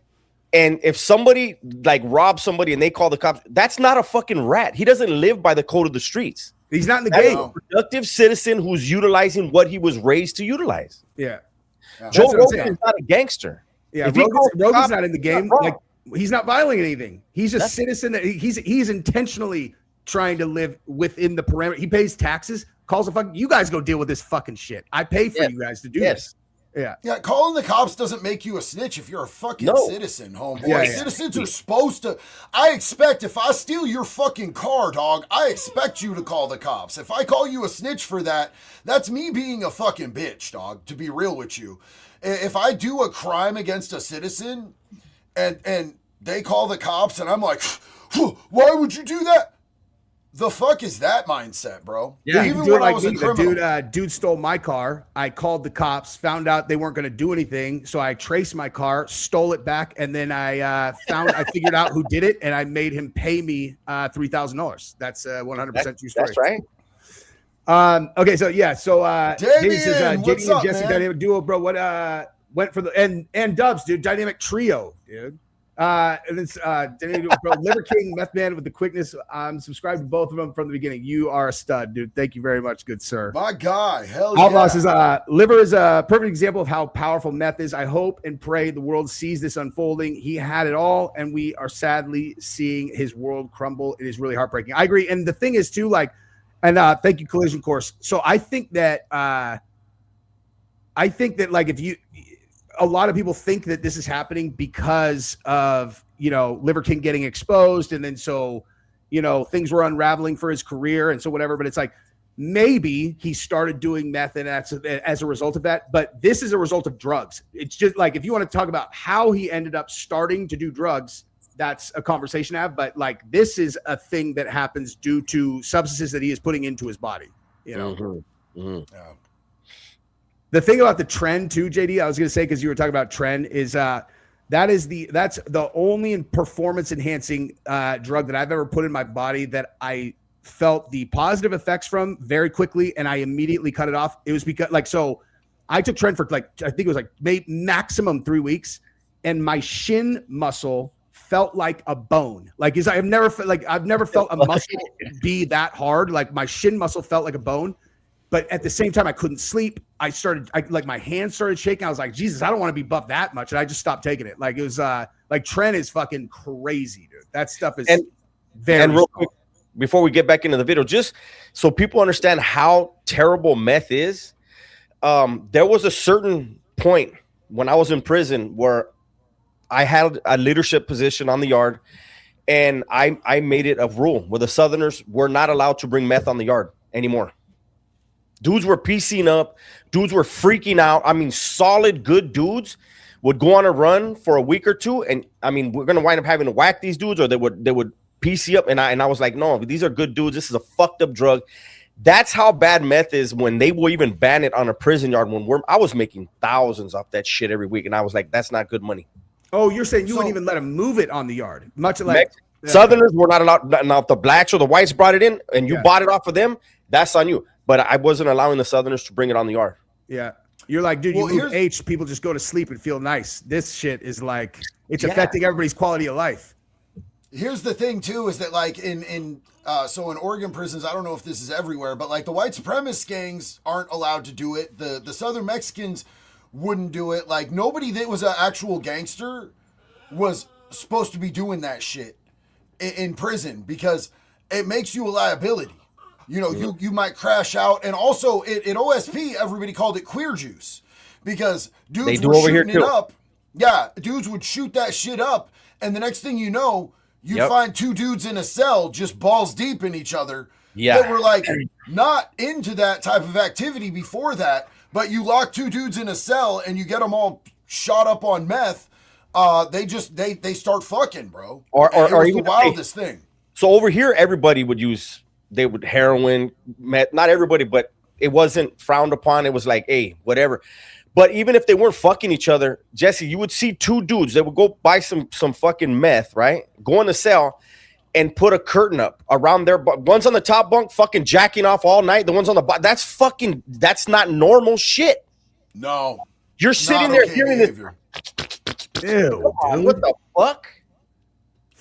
and if somebody like robs somebody and they call the cops, that's not a fucking rat. He doesn't live by the code of the streets. He's not in the That's game. a productive citizen who's utilizing what he was raised to utilize. Yeah. Joe what I'm Rogan saying. is not a gangster. Yeah, If he calls the Rogan's cops, not in the game. wrong. Like, he's not violating anything. He's a citizen that he's intentionally trying to live within the parameter. He pays taxes, calls a fucking, you guys go deal with this fucking shit. I pay for you guys to do this. Yeah. Yeah, calling the cops doesn't make you a snitch if you're a fucking citizen, homeboy. Yeah. Citizens are supposed to. I expect if I steal your fucking car, dog, I expect you to call the cops. If I call you a snitch for that, that's me being a fucking bitch, dog, to be real with you. If I do a crime against a citizen and they call the cops and I'm like, why would you do that? The fuck is that mindset, bro? Yeah, Even when I was a criminal. Dude stole my car. I called the cops, found out they weren't going to do anything, so I traced my car, stole it back, and then I figured out who did it, and I made him pay me $3,000. That's 100% true story. That's right. Okay, so yeah, Damien, says, what's JD up, and Jesse man? dynamic duo, bro. What went for the and Dubs, dude, dynamic trio, dude. And it's bro, Liver King, Meth Man with the quickness. I'm subscribed to both of them from the beginning. You are a stud, dude. Thank you very much, good sir. My guy, hell Outlaw yeah. says, Liver is a perfect example of how powerful meth is. I hope and pray the world sees this unfolding. He had it all, and we are sadly seeing his world crumble. It is really heartbreaking. I agree. And the thing is, too, like, and thank you, Collision Course. So I think that like if a lot of people think that this is happening because of, Liver King getting exposed. And then so, things were unraveling for his career. And so whatever, but it's like, maybe he started doing meth and that's as a result of that. But this is a result of drugs. It's just like, if you want to talk about how he ended up starting to do drugs, that's a conversation to have. But like, this is a thing that happens due to substances that he is putting into his body, Mm-hmm. Mm-hmm. Yeah. The thing about the trend too, JD, I was going to say, because you were talking about trend, is that's the only performance enhancing drug that I've ever put in my body that I felt the positive effects from very quickly, and I immediately cut it off. It was because so I took trend for I think it was maximum 3 weeks, and my shin muscle felt like a bone. I've never felt a muscle be that hard. Like my shin muscle felt like a bone. But at the same time, I couldn't sleep. My hands started shaking. I was like, Jesus, I don't want to be buffed that much. And I just stopped taking it. Like, it was Trent is fucking crazy, dude. That stuff is very. And real quick, before we get back into the video, just so people understand how terrible meth is, there was a certain point when I was in prison where I had a leadership position on the yard, And I made it a rule where the Southerners were not allowed to bring meth on the yard anymore. Dudes were piecing up. Dudes were freaking out. I mean, solid, good dudes would go on a run for a week or two, and I mean, we're gonna wind up having to whack these dudes, or they would PC up. And I was like, no, these are good dudes. This is a fucked up drug. That's how bad meth is when they will even ban it on a prison yard. I was making thousands off that shit every week, and I was like, that's not good money. Oh, you're saying you wouldn't even let them move it on the yard, much like Southerners were not allowed. Now, if the blacks or the whites brought it in, and you bought it off of them, that's on you. But I wasn't allowing the Southerners to bring it on the yard. Yeah. You're like, dude, you move H, people just go to sleep and feel nice. This shit is like, it's affecting everybody's quality of life. Here's the thing, too, is that, like, in Oregon prisons, I don't know if this is everywhere, but, like, the white supremacist gangs aren't allowed to do it. The Southern Mexicans wouldn't do it. Like, nobody that was an actual gangster was supposed to be doing that shit in prison because it makes you a liability. You know, you might crash out. And also, at OSP, everybody called it queer juice because dudes were shooting it up. Yeah, dudes would shoot that shit up, and the next thing you know, you find two dudes in a cell just balls deep in each other that were, like, not into that type of activity before that, but you lock two dudes in a cell and you get them all shot up on meth. They start fucking, bro. Or the wildest thing. So over here, everybody would use... They would heroin, meth, not everybody, but it wasn't frowned upon. It was like, hey, whatever. But even if they weren't fucking each other, Jesse, you would see two dudes that would go buy some fucking meth, right? Go in the cell and put a curtain up around their one's on the top bunk, fucking jacking off all night. The one's on the bottom. That's not normal shit. No. You're sitting there hearing this. Ew, dude. What the fuck?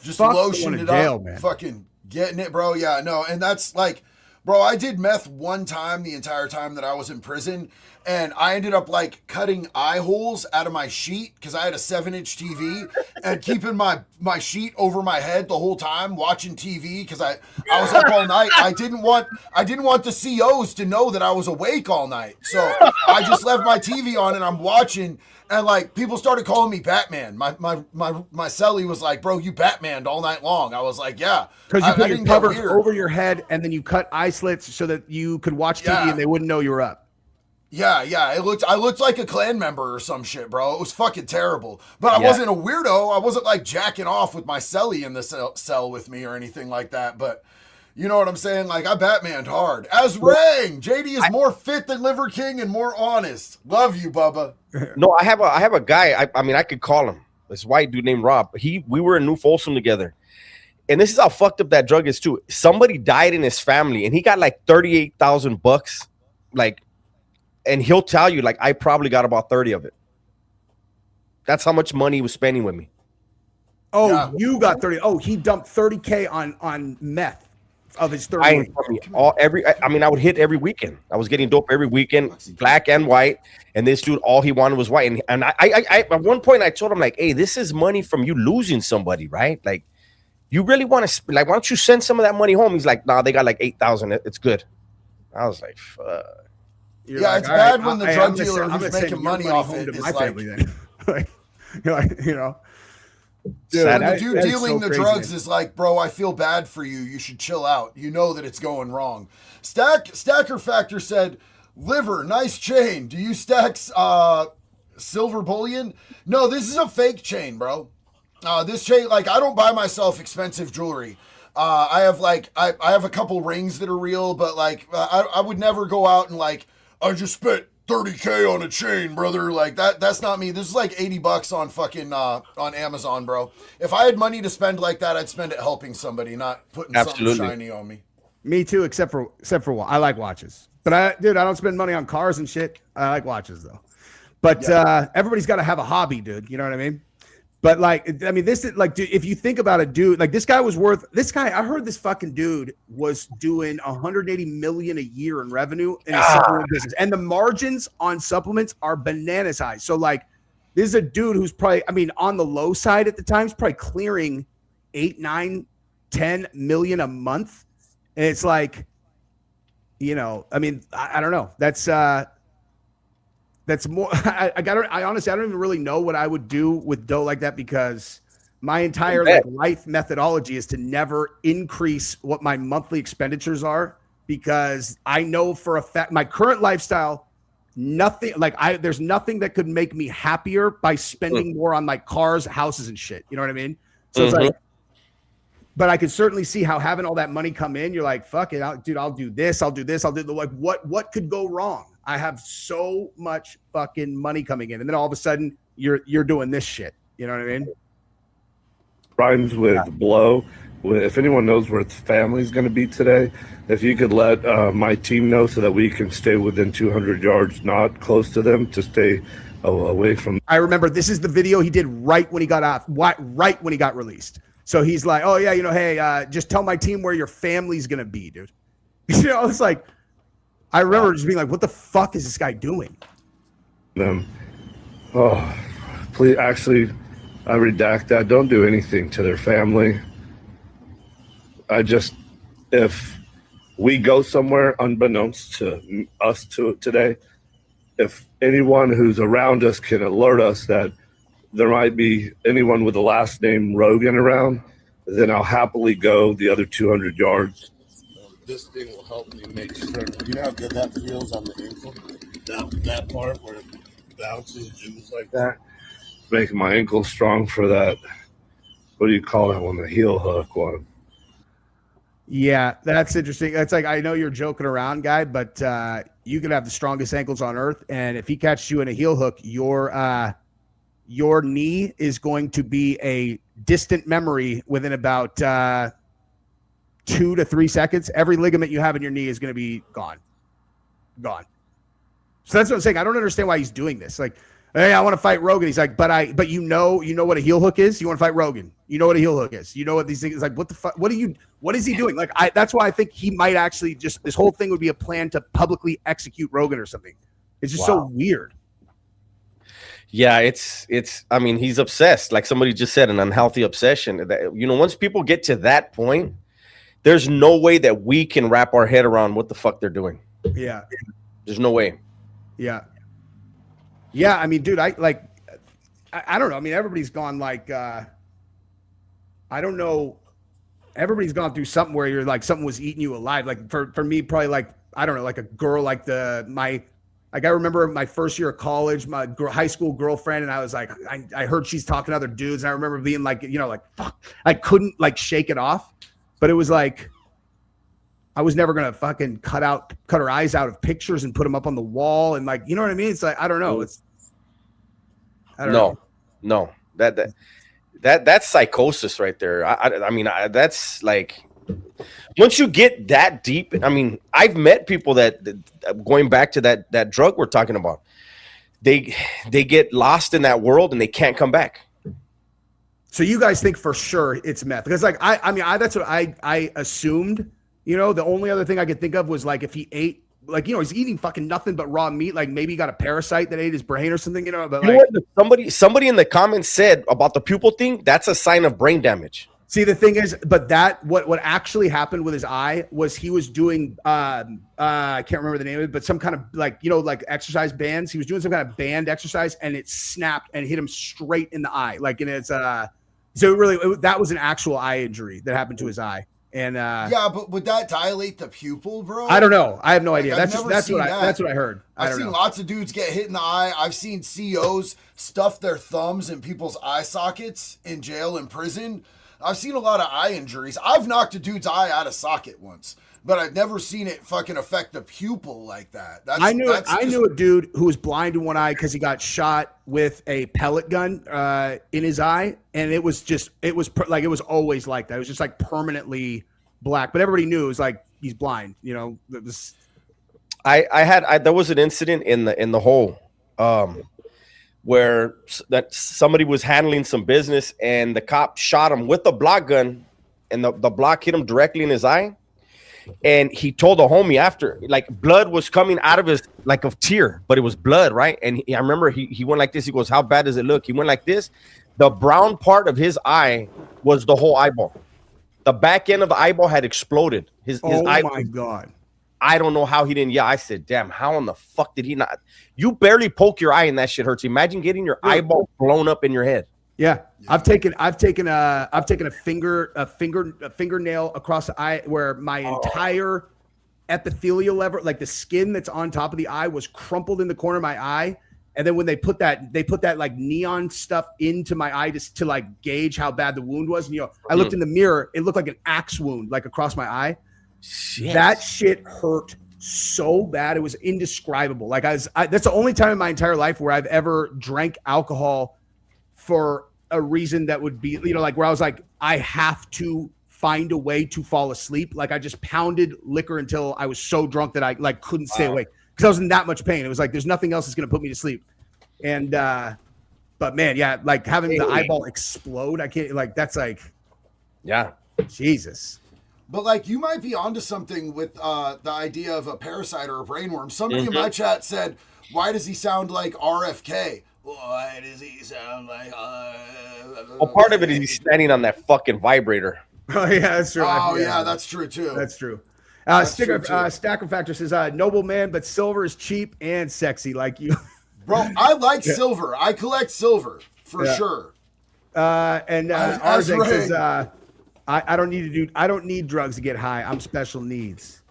Just lotioning it up, man. Fucking getting it, bro. Yeah, no. And that's like, bro, I did meth one time the entire time that I was in prison. And I ended up like cutting eye holes out of my sheet because I had a 7-inch TV and keeping my sheet over my head the whole time watching TV because I was up all night. I didn't want the COs to know that I was awake all night. So I just left my TV on and I'm watching, and like people started calling me Batman. My cellie was like, "Bro, you Batmaned all night long." I was like, "Yeah," because you put your cover over your head and then you cut eye slits so that you could watch TV and they wouldn't know you were up. Yeah. I looked like a Klan member or some shit, bro. It was fucking terrible. But I wasn't a weirdo. I wasn't like jacking off with my cellie in the cell with me or anything like that. But you know what I'm saying? Like, I Batmaned hard. As Rang, JD is more fit than Liver King and more honest. Love you, Bubba. No, I have a guy. I mean, I could call him. This white dude named Rob. We were in New Folsom together. And this is how fucked up that drug is too. Somebody died in his family and he got like $38,000, like, and he'll tell you, like, I probably got about 30 of it. That's how much money he was spending with me. Oh, yeah. You got 30. Oh, he dumped 30K on meth of his 30. I mean, I would hit every weekend. I was getting dope every weekend, black and white. And this dude, all he wanted was white. And I at one point I told him, like, hey, this is money from you losing somebody, right? Like, you really want to, like, why don't you send some of that money home? He's like, nah, they got like 8,000. It's good. I was like, fuck. You're like, it's bad when the drug dealer who's making money off it is like, like, you know. Dude, when the dude dealing the drugs is like, bro, I feel bad for you. You should chill out. You know that it's going wrong. Stacker Factor said, Liver, nice chain. Do you stack silver bullion? No, this is a fake chain, bro. This chain, like, I don't buy myself expensive jewelry. I have like, I have a couple rings that are real, but like, I would never go out and like, I just spent 30K on a chain, brother. Like that's not me. This is like $80 on fucking on Amazon, bro. If I had money to spend like that, I'd spend it helping somebody, not putting something shiny on me. Me too, except for I like watches. But I don't spend money on cars and shit. I like watches though. But everybody's got to have a hobby, dude. You know what I mean? But like, I mean, this is like, dude, if you think about it, dude, like this guy, I heard this fucking dude was doing 180 million a year in revenue in a supplement business. And the margins on supplements are bananas high. So like, this is a dude who's probably, I mean, on the low side at the time, is probably clearing 8, 9, 10 million a month. And it's like, you know, I mean, I don't know. That's more. I honestly, I don't even really know what I would do with dough like that because My entire like life methodology is to never increase what my monthly expenditures are, because I know for a fact my current lifestyle, there's nothing that could make me happier by spending more on like cars, houses, and shit. You know what I mean? So it's like, but I could certainly see how having all that money come in, you're like, fuck it, dude, I'll do this, I'll do this, I'll do the like, what could go wrong? I have so much fucking money coming in, and then all of a sudden you're doing this shit. You know what I mean? Rhymes with blow. If anyone knows where its family's going to be today, if you could let my team know so that we can stay within 200 yards, not close to them, to stay away from. I remember this is the video he did right when he got off, right when he got released. So he's like, oh yeah, hey, just tell my team where your family's going to be, dude. It's like, I remember just being like, what the fuck is this guy doing? Them. Oh, please, actually, I redact that. Don't do anything to their family. If we go somewhere unbeknownst to us today, if anyone who's around us can alert us that there might be anyone with the last name Rogan around, then I'll happily go the other 200 yards. This thing will help me make sure. You know how good that feels on the ankle? That part where it bounces juice like that? Making my ankle strong for that. What do you call that one? The heel hook one. Yeah, that's interesting. That's like, I know you're joking around, guy, but you could have the strongest ankles on earth, and if he catches you in a heel hook, your knee is going to be a distant memory within about 2 to 3 seconds. Every ligament you have in your knee is going to be gone. So that's what I'm saying. I don't understand why he's doing this. Like, hey, I want to fight Rogan. He's like, but you know what a heel hook is? You want to fight Rogan. You know what a heel hook is. You know what these things, like, what the fuck? What is he doing? Like, that's why I think he might actually this whole thing would be a plan to publicly execute Rogan or something. It's just so weird. Yeah, I mean, he's obsessed. Like somebody just said, an unhealthy obsession. Once people get to that point, there's no way that we can wrap our head around what the fuck they're doing. Yeah. There's no way. Yeah. Yeah, I mean, dude, I don't know. I mean, everybody's gone like, I don't know. Everybody's gone through something where you're like, something was eating you alive. Like for me, probably like, I don't know, like a girl, like I remember my first year of college, my high school girlfriend, and I was like, I heard she's talking to other dudes, and I remember being like, like, fuck, I couldn't like shake it off, but it was like, I was never gonna fucking cut her eyes out of pictures and put them up on the wall, and like, you know what I mean? It's like, I don't know. I don't know. No, that's psychosis right there. I mean, that's like, once you get that deep. I mean, I've met people that going back to that drug we're talking about, they get lost in that world and they can't come back. So you guys think for sure it's meth? Because like, I mean, that's what I assumed. The only other thing I could think of was like if he ate, like, he's eating fucking nothing but raw meat. Like maybe he got a parasite that ate his brain or something, But somebody in the comments said about the pupil thing, that's a sign of brain damage. See, the thing is, but what actually happened with his eye was he was doing, I can't remember the name of it, but some kind of like, like exercise bands. He was doing some kind of band exercise and it snapped and hit him straight in the eye. Like, and it's, so really that was an actual eye injury that happened to his eye. And yeah, but would that dilate the pupil, bro? I don't know. I have no idea. That's what I heard. I've seen lots of dudes get hit in the eye. I've seen COs stuff their thumbs in people's eye sockets in jail and prison. I've seen a lot of eye injuries. I've knocked a dude's eye out of socket once, but I've never seen it fucking affect the pupil like that. I knew a dude who was blind in one eye because he got shot with a pellet gun in his eye, and it was always like that. It was just like permanently black, but everybody knew it was like he's blind. There was an incident in the hole where that somebody was handling some business and the cop shot him with a block gun, and the block hit him directly in his eye. And he told the homie after, like, blood was coming out of his, like, a tear, but it was blood, right? And I remember he went like this. He goes, how bad does it look? He went like this. The brown part of his eye was the whole eyeball. The back end of the eyeball had exploded. His eye. Oh my God. I don't know how he didn't. Yeah, I said, damn, how in the fuck did he not? You barely poke your eye and that shit hurts. Imagine getting your eyeball blown up in your head. Yeah. I've taken a fingernail across the eye where my entire epithelial level, like the skin that's on top of the eye, was crumpled in the corner of my eye. And then when they put that like neon stuff into my eye just to like gauge how bad the wound was. And I looked in the mirror, it looked like an axe wound, like across my eye. Shit. That shit hurt so bad. It was indescribable. Like that's the only time in my entire life where I've ever drank alcohol for a reason that would be, like where I was like, I have to find a way to fall asleep. Like I just pounded liquor until I was so drunk that I like couldn't stay awake because I was in that much pain. It was like, there's nothing else that's going to put me to sleep. And, but man, yeah, like having the eyeball explode, I can't, like, that's like, yeah, Jesus. But like you might be onto something with the idea of a parasite or a brainworm. Somebody in my chat said, why does he sound like RFK? Why does he sound like well, part of it is he's standing on that fucking vibrator. Oh yeah, that's true. Oh yeah, that's true too. That's true. Stacker Factor says, noble man, but silver is cheap and sexy like you. Bro, I like silver. I collect silver for sure. And Arzek says, I don't need drugs to get high. I'm special needs.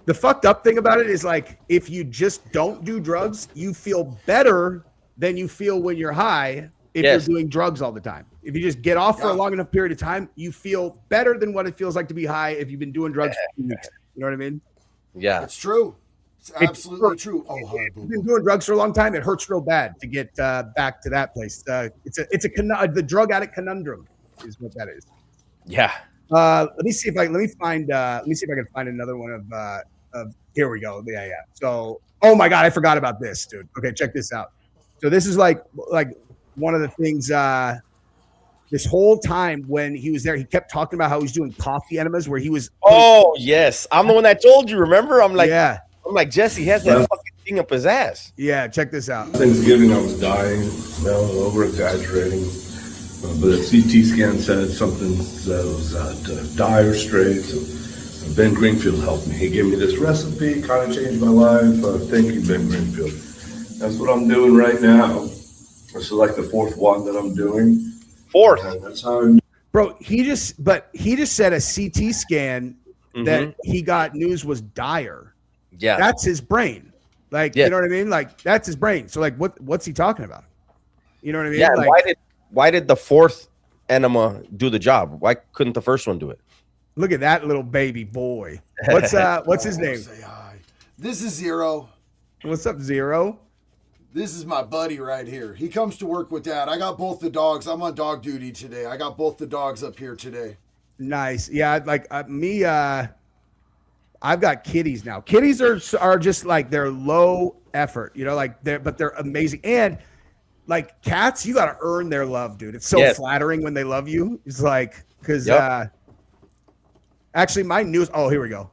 The fucked up thing about it is like, if you just don't do drugs, you feel better than you feel when you're high if you're doing drugs all the time. If you just get off for a long enough period of time, you feel better than what it feels like to be high if you've been doing drugs for 2 weeks. You know what I mean? Yeah. It's true. It's absolutely true. Oh, hi, if you've been doing drugs for a long time, it hurts real bad to get back to that place. The drug addict conundrum is what that is. Yeah. Let me see if I can find another one of here we go. Yeah. So, oh my God, I forgot about this, dude. Okay, check this out. So this is like one of the things this whole time when he was there, he kept talking about how he was doing coffee enemas where he was. Oh yes. I'm the one that told you, remember? I'm like, Jesse has that fucking thing up his ass. Yeah, check this out. Thanksgiving, I was dying, over exaggerating. But a CT scan said something that was dire straits. Ben Greenfield helped me. He gave me this recipe, kind of changed my life. Thank you, Ben Greenfield. That's what I'm doing right now. This is like the fourth one that I'm doing. Fourth. That's how I'm. Bro, he just said a CT scan that he got news was dire. Yeah. That's his brain. Like, you know what I mean? Like, that's his brain. So like, what's he talking about? You know what I mean? Yeah. Like, why did the fourth enema do the job? Why couldn't the first one do it? Look at that little baby boy. What's his name? Say hi. This is Zero. What's up, Zero? This is my buddy right here. He comes to work with Dad. I got both the dogs. I'm on dog duty today. I got both the dogs up here today. Nice. Yeah, like me. I've got kitties now. Kitties are just like they're low effort. You know, like they're amazing. And like cats, you got to earn their love, dude. It's so flattering when they love you. It's like because actually my news. Oh, here we go.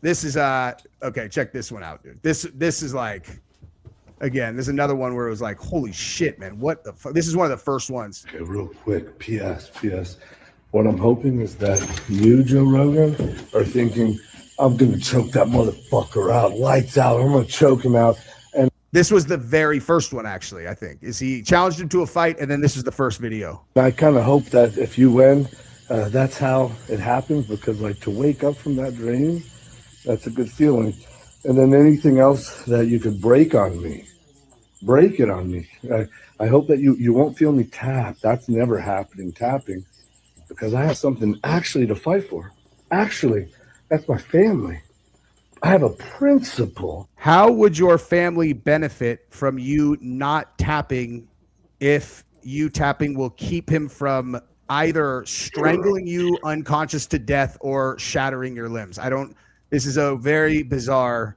This is okay. Check this one out, dude. This is like. Again, there's another one where it was like, holy shit, man, what the fuck? This is one of the first ones. Okay, real quick, P.S. What I'm hoping is that you, Joe Rogan, are thinking, I'm going to choke that motherfucker out, lights out, I'm going to choke him out. And this was the very first one, actually, I think, is he challenged him to a fight, and then this is the first video. I kind of hope that if you win, that's how it happens, because like to wake up from that dream, that's a good feeling. And then anything else that you could break on me, break it on me. I hope that you won't feel me tap. That's never happening, tapping, because I have something actually to fight for. Actually, that's my family. I have a principle. How would your family benefit from you not tapping if you tapping will keep him from either strangling you unconscious to death or shattering your limbs? This is a very bizarre,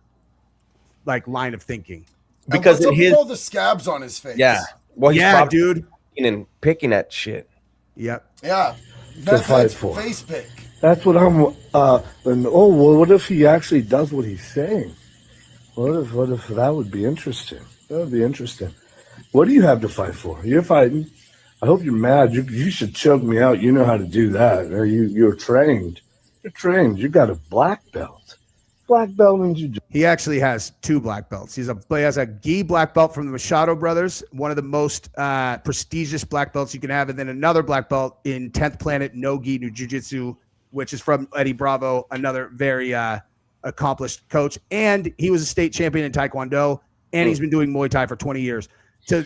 like, line of thinking. Because with all the scabs on his face. Yeah. Well, he's probably dude. Picking at shit. Yep. Yeah. To fight for. Face pick. That's what I'm. What if he actually does what he's saying? What if that would be interesting? That would be interesting. What do you have to fight for? You're fighting. I hope you're mad. You should choke me out. You know how to do that. You're trained. You're trained. You got a black belt. black belt in jiu-jitsu. He actually has 2 black belts. He has a gi black belt from the Machado brothers, one of the most prestigious black belts you can have, and then another black belt in 10th Planet No Gi New Jiu-Jitsu, which is from Eddie Bravo, another very accomplished coach. And he was a state champion in Taekwondo, and he's been doing Muay Thai for 20 years. To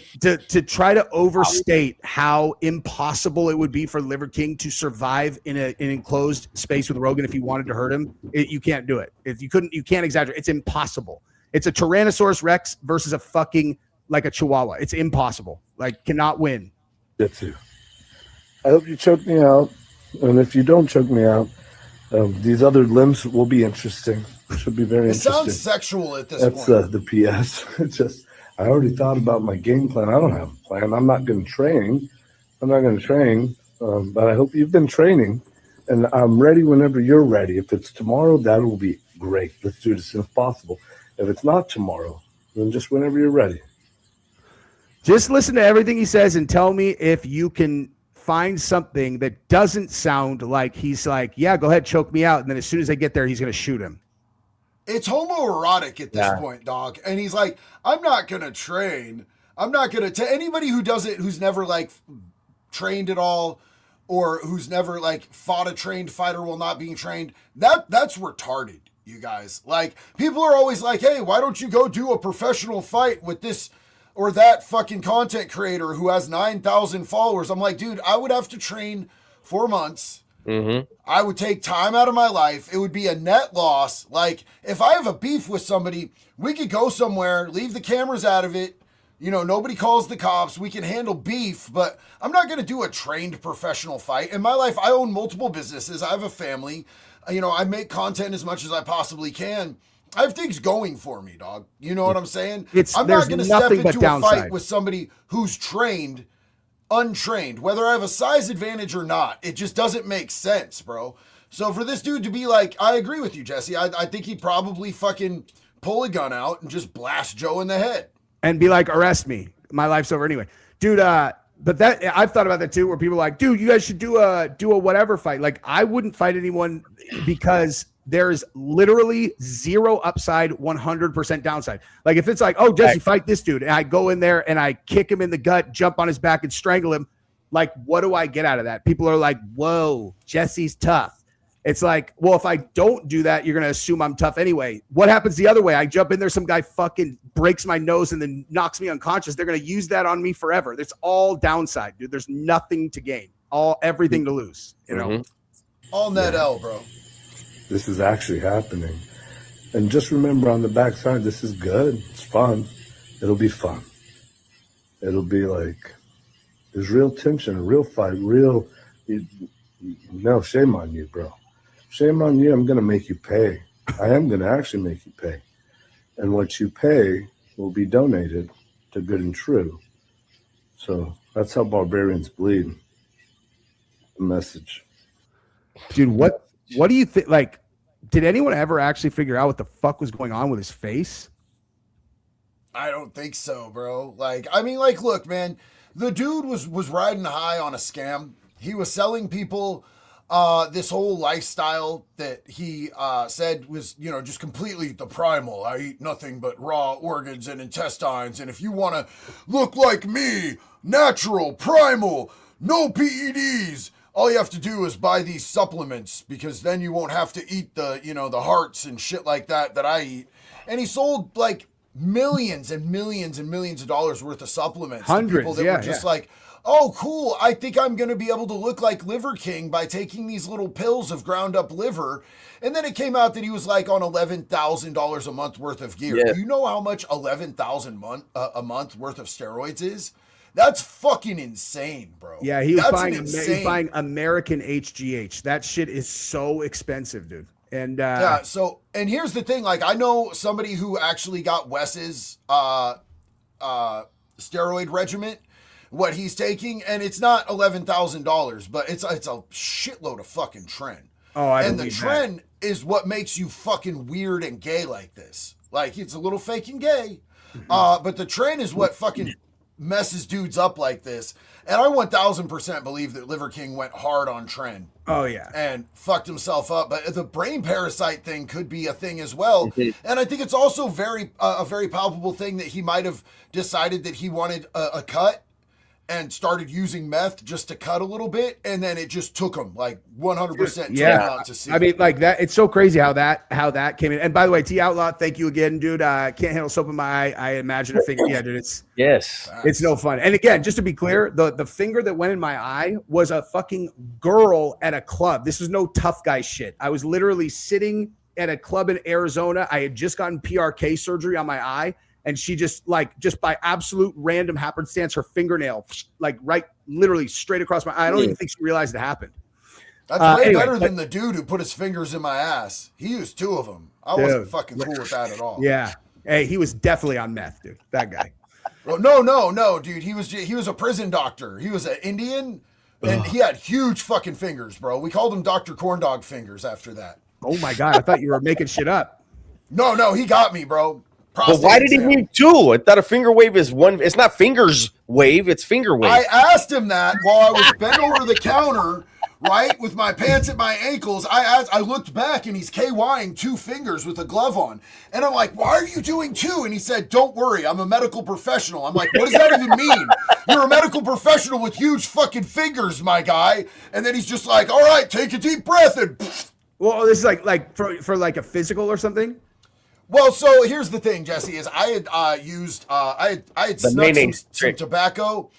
try to overstate how impossible it would be for Liver King to survive in an enclosed space with Rogan if he wanted to hurt him, you can't do it. If you can't exaggerate. It's impossible. It's a Tyrannosaurus Rex versus a fucking like a Chihuahua. It's impossible. Like, cannot win. That's it. I hope you choke me out, and if you don't choke me out, these other limbs will be interesting. Should be very interesting. It sounds sexual at this That's point. the PS. It's just. I already thought about my game plan. I don't have a plan. I'm not going to train. But I hope you've been training, and I'm ready whenever you're ready. If it's tomorrow, that will be great. Let's do it as soon as possible. If it's not tomorrow, then just whenever you're ready. Just listen to everything he says and tell me if you can find something that doesn't sound like he's like, yeah, go ahead, choke me out. And then as soon as I get there, he's going to shoot him. It's homoerotic at this point, dog. And he's like, I'm not going to train. I'm not going to anybody who does it, who's never like trained at all, or who's never like fought a trained fighter while not being trained. That's retarded, you guys. Like, people are always like, hey, why don't you go do a professional fight with this or that fucking content creator who has 9,000 followers? I'm like, dude, I would have to train 4 months. Mm-hmm. I would take time out of my life. It would be a net loss. Like, if I have a beef with somebody, we could go somewhere, leave the cameras out of it. You know, nobody calls the cops. We can handle beef, but I'm not going to do a trained professional fight. In my life, I own multiple businesses. I have a family. You know, I make content as much as I possibly can. I have things going for me, dog. You know what I'm saying? I'm not going to step into a fight with somebody who's trained untrained, whether I have a size advantage or not. It just doesn't make sense, bro. So for this dude to be like, I agree with you, Jesse. I think he'd probably fucking pull a gun out and just blast Joe in the head. And be like, arrest me. My life's over anyway. Dude, but that I've thought about that too, where people are like, dude, you guys should do a whatever fight. Like, I wouldn't fight anyone because there's literally 0 upside, 100% downside. Like, if it's like, oh, Jesse, fight this dude, and I go in there and I kick him in the gut, jump on his back and strangle him, like, what do I get out of that? People are like, whoa, Jesse's tough. It's like, well, if I don't do that, you're going to assume I'm tough anyway. What happens the other way? I jump in there, some guy fucking breaks my nose and then knocks me unconscious. They're going to use that on me forever. It's all downside, dude. There's nothing to gain, everything to lose, you know? All net L, bro. This is actually happening. And just remember, on the backside, this is good. It's fun. It'll be fun. It'll be like, there's real tension, a real fight, no, shame on you, bro. Shame on you. I'm going to make you pay. I am going to actually make you pay. And what you pay will be donated to Good and True. So that's how barbarians bleed. The message. Dude, what do you think? Like, did anyone ever actually figure out what the fuck was going on with his face? I don't think so, bro. Like, I mean, like, look, man, the dude was riding high on a scam. He was selling people this whole lifestyle that he said was, you know, just completely the primal. I eat nothing but raw organs and intestines. And if you want to look like me, natural, primal, no PEDs, all you have to do is buy these supplements, because then you won't have to eat the, you know, the hearts and shit like that I eat. And he sold like millions and millions and millions of dollars worth of supplements. Hundreds, to people that were just like, oh, cool, I think I'm going to be able to look like Liver King by taking these little pills of ground up liver. And then it came out that he was like on $11,000 a month worth of gear. Yeah. Do you know how much $11,000 a month worth of steroids is? That's fucking insane, bro. Yeah, he was buying American HGH. That shit is so expensive, dude. And yeah, so, and here's the thing, like, I know somebody who actually got Wes's steroid regimen, what he's taking, and it's not $11,000, but it's a shitload of fucking trend. Oh, and the trend is what makes you fucking weird and gay like this. Like, it's a little fake and gay, but the trend is what fucking messes dudes up like this. And I 1000% believe that Liver King went hard on Tren. Oh yeah, And fucked himself up. But the brain parasite thing could be a thing as well. And I think it's also a very palpable thing that he might have decided that he wanted a cut and started using meth just to cut a little bit, and then it just took him like 100% out to sea. I mean, like that. It's so crazy how that came in. And by the way, T Outlaw, thank you again, dude. Can't handle soap in my eye. I imagine a finger. Yeah, dude. It's no fun. And again, just to be clear, the finger that went in my eye was a fucking girl at a club. This was no tough guy shit. I was literally sitting at a club in Arizona. I had just gotten PRK surgery on my eye. And she just by absolute random happenstance, her fingernail, like literally straight across my eye. I don't even think she realized it happened. That's way better than the dude who put his fingers in my ass. He used 2 of them. I wasn't fucking cool with that at all. Yeah. Hey, he was definitely on meth, dude. That guy. Well, no, dude. He was a prison doctor. He was an Indian, and he had huge fucking fingers, bro. We called him Dr. Corndog Fingers after that. Oh my God. I thought you were making shit up. No, he got me, bro. But why did he need 2? I thought a finger wave is one. It's not fingers wave. It's finger wave. I asked him that while I was bent over the counter, right, with my pants at my ankles. I looked back and he's KYing 2 fingers with a glove on. And I'm like, why are you doing 2? And he said, don't worry, I'm a medical professional. I'm like, what does that even mean? You're a medical professional with huge fucking fingers, my guy. And then he's just like, all right, take a deep breath. And well, this is like for like a physical or something. Well, so here's the thing, Jesse, is I had I had snuck some tobacco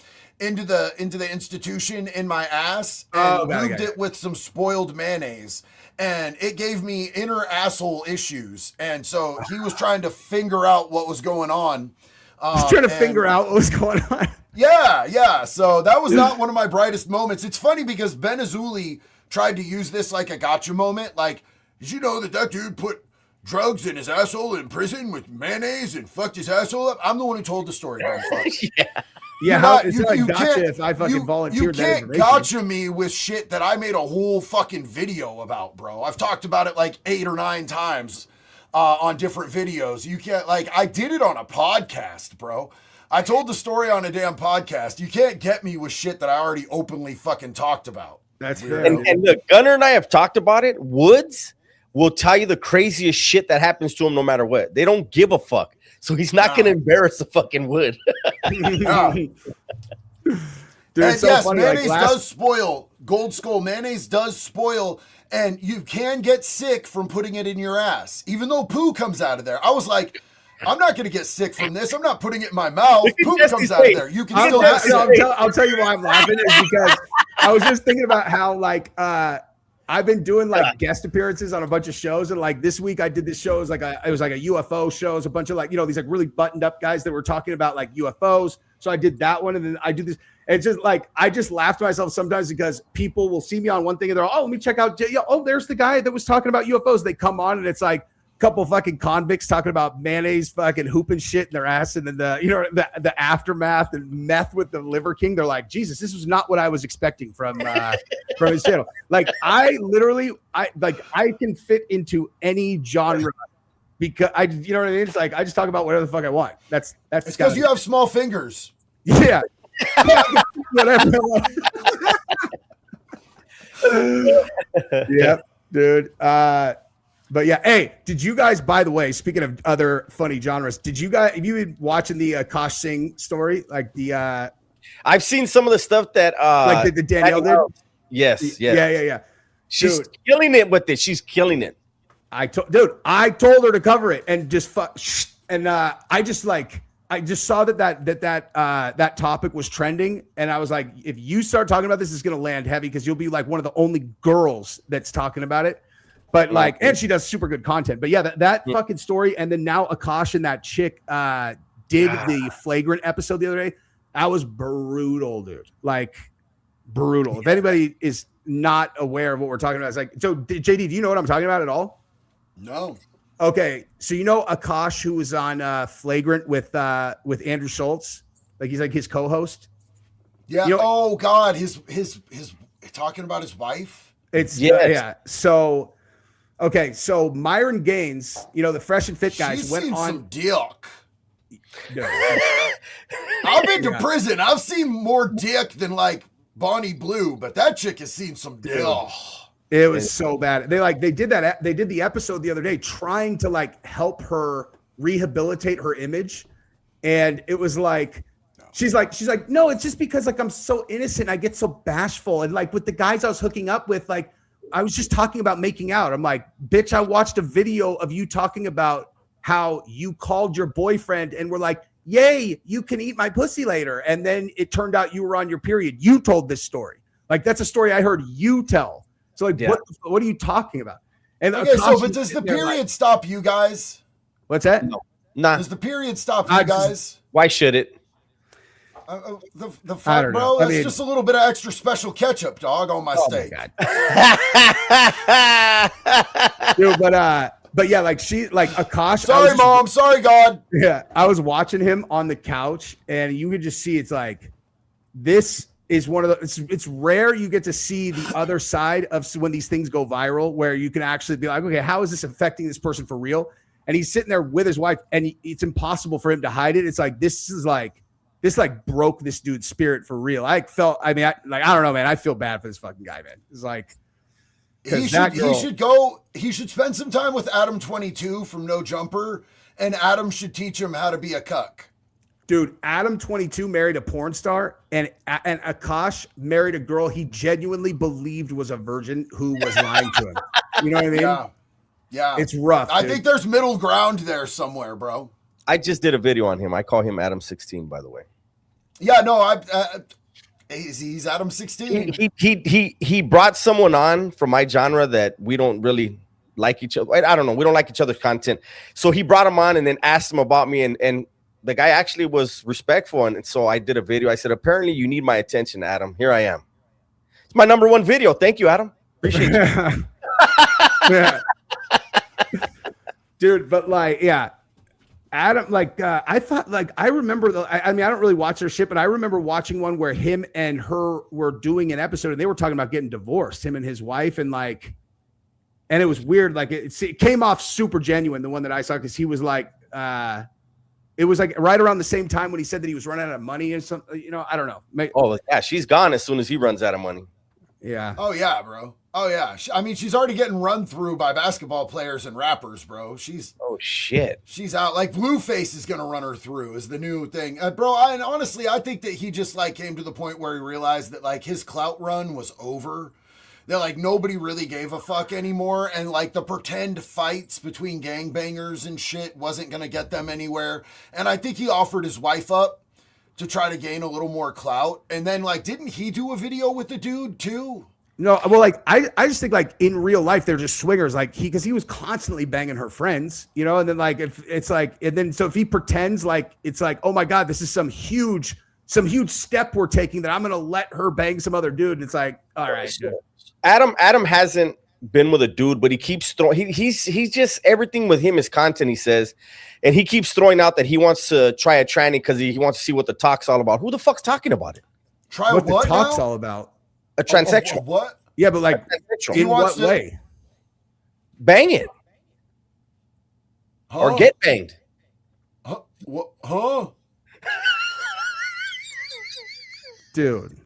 into the institution in my ass and lubed it with some spoiled mayonnaise, and it gave me inner asshole issues. And so he was trying to figure out what was going on. He's trying to figure out what was going on. Yeah. So that was not one of my brightest moments. It's funny because Ben Azuli tried to use this like a gotcha moment. Like, did you know that dude put drugs in his asshole in prison with mayonnaise and fucked his asshole up? I'm the one who told the story. It's not gotcha if I fucking volunteered that information. You can't gotcha me with shit that I made a whole fucking video about, bro. I've talked about it like 8 or 9 times on different videos. You can't, like, I did it on a podcast, bro. I told the story on a damn podcast. You can't get me with shit that I already openly fucking talked about. That's fair. And look, Gunner and I have talked about it. Woods will tell you the craziest shit that happens to him no matter what. They don't give a fuck. So he's not going to embarrass the fucking Wood. Dude, and so yes, funny, mayonnaise does spoil. Gold Skull mayonnaise does spoil, and you can get sick from putting it in your ass, even though poo comes out of there. I was like, I'm not going to get sick from this. I'm not putting it in my mouth. Poop comes out of there. You can still get sick. I'll tell you why I'm laughing is because I was just thinking about how, like, I've been doing like guest appearances on a bunch of shows, and like this week I did this show. It was like a UFO show. It was a bunch of like, these like really buttoned up guys that were talking about like UFOs. So I did that one, and then I do this. And it's just like I just laugh to myself sometimes because people will see me on one thing and they're let me check out. Oh, there's the guy that was talking about UFOs. They come on and it's like a couple fucking convicts talking about mayonnaise, fucking hooping shit in their ass, and then the aftermath and meth with the Liver King. They're like, Jesus, this was not what I was expecting from his channel. Like I can fit into any genre because you know what I mean. It's like I just talk about whatever the fuck I want. That's because you have small fingers. Yeah. Whatever. Yep, dude. But yeah, hey, did you guys, by the way, speaking of other funny genres, have you been watching the Akash Singh story? Like I've seen some of the stuff that like the Danielle did. Yes. Yeah. She's killing it with it. She's killing it. I told her to cover it and just I just saw that topic was trending, and I was like, if you start talking about this, it's gonna land heavy because you'll be like one of the only girls that's talking about it. But like, and she does super good content. But yeah, that fucking story, and then now Akash and that chick did the flagrant episode the other day. That was brutal, dude. Like brutal. If anybody is not aware of what we're talking about, it's like, so JD, do you know what I'm talking about at all? No. Okay, so you know Akash, who was on Flagrant with Andrew Schultz, like he's like his co-host. Yeah. Oh God, his talking about his wife. It's yeah. So okay, so Myron Gaines, the Fresh and Fit guys went on. Some dick. Dude, I've been to prison. I've seen more dick than like Bonnie Blue, but that chick has seen some dick. Oh. it was so bad. They did the episode the other day trying to like help her rehabilitate her image. And it was like, she's like, no, it's just because like I'm so innocent. I get so bashful. And like with the guys I was hooking up with, like I was just talking about making out. I'm like, bitch, I watched a video of you talking about how you called your boyfriend and were like, yay, you can eat my pussy later. And then it turned out you were on your period. You told this story. Like that's a story I heard you tell. So like, what are you talking about? And okay, so but does the period stop you guys? What's that? No. Nah. Does the period stop you guys? Why should it? The fuck, bro. That's just a little bit of extra special ketchup, dog, on my steak. Dude, but yeah, like Akash. Sorry, Mom. Sorry, God. Yeah, I was watching him on the couch, and you could just see it's like this is one of the. It's rare you get to see the other side of when these things go viral, where you can actually be like, okay, how is this affecting this person for real? And he's sitting there with his wife, and it's impossible for him to hide it. It's like this broke this dude's spirit for real. I don't know, man. I feel bad for this fucking guy, man. It's like he should spend some time with Adam 22 from No Jumper, and Adam should teach him how to be a cuck. Dude, Adam 22 married a porn star, and Akash married a girl he genuinely believed was a virgin who was lying to him. You know what I mean? Yeah. It's rough. I think there's middle ground there somewhere, bro. I just did a video on him. I call him Adam 16, by the way. Yeah, no, he's Adam 16. He brought someone on from my genre that we don't really like each other. I don't know. We don't like each other's content. So he brought him on and then asked him about me. And the guy actually was respectful. And so I did a video. I said, apparently you need my attention, Adam. Here I am. It's my #1 video. Thank you, Adam. Appreciate you. Yeah. Dude, but like, yeah. Adam, like, I thought, like, I remember, I mean, I don't really watch their shit, but I remember watching one where him and her were doing an episode and they were talking about getting divorced, him and his wife. And like, and it was weird. Like, it came off super genuine, the one that I saw, because he was like, it was like right around the same time when he said that he was running out of money or something, you know, I don't know. Oh, yeah, she's gone as soon as he runs out of money. Yeah. Oh, yeah, bro. Oh, yeah. I mean, she's already getting run through by basketball players and rappers, bro. Oh, shit. She's out. Like, Blueface is going to run her through is the new thing. Bro, honestly, I think that he just, like, came to the point where he realized that, like, his clout run was over. That, like, nobody really gave a fuck anymore. And, like, the pretend fights between gangbangers and shit wasn't going to get them anywhere. And I think he offered his wife up to try to gain a little more clout. And then, like, didn't he do a video with the dude, too? No, well, like I just think like in real life they're just swingers. Like because he was constantly banging her friends, you know. And then like if it's like, and then so if he pretends like it's like, oh my god, this is some huge step we're taking that I'm gonna let her bang some other dude, and it's like, all right, dude. Adam hasn't been with a dude, but he keeps throwing. He's just everything with him is content. He says, and he keeps throwing out that he wants to try a tranny because he wants to see what the talk's all about. Who the fuck's talking about it? Try what what the talk's now? all about. A transsexual. What? Yeah, but like in what way? Bang it. Huh? Or get banged. Huh? What? Huh? Dude.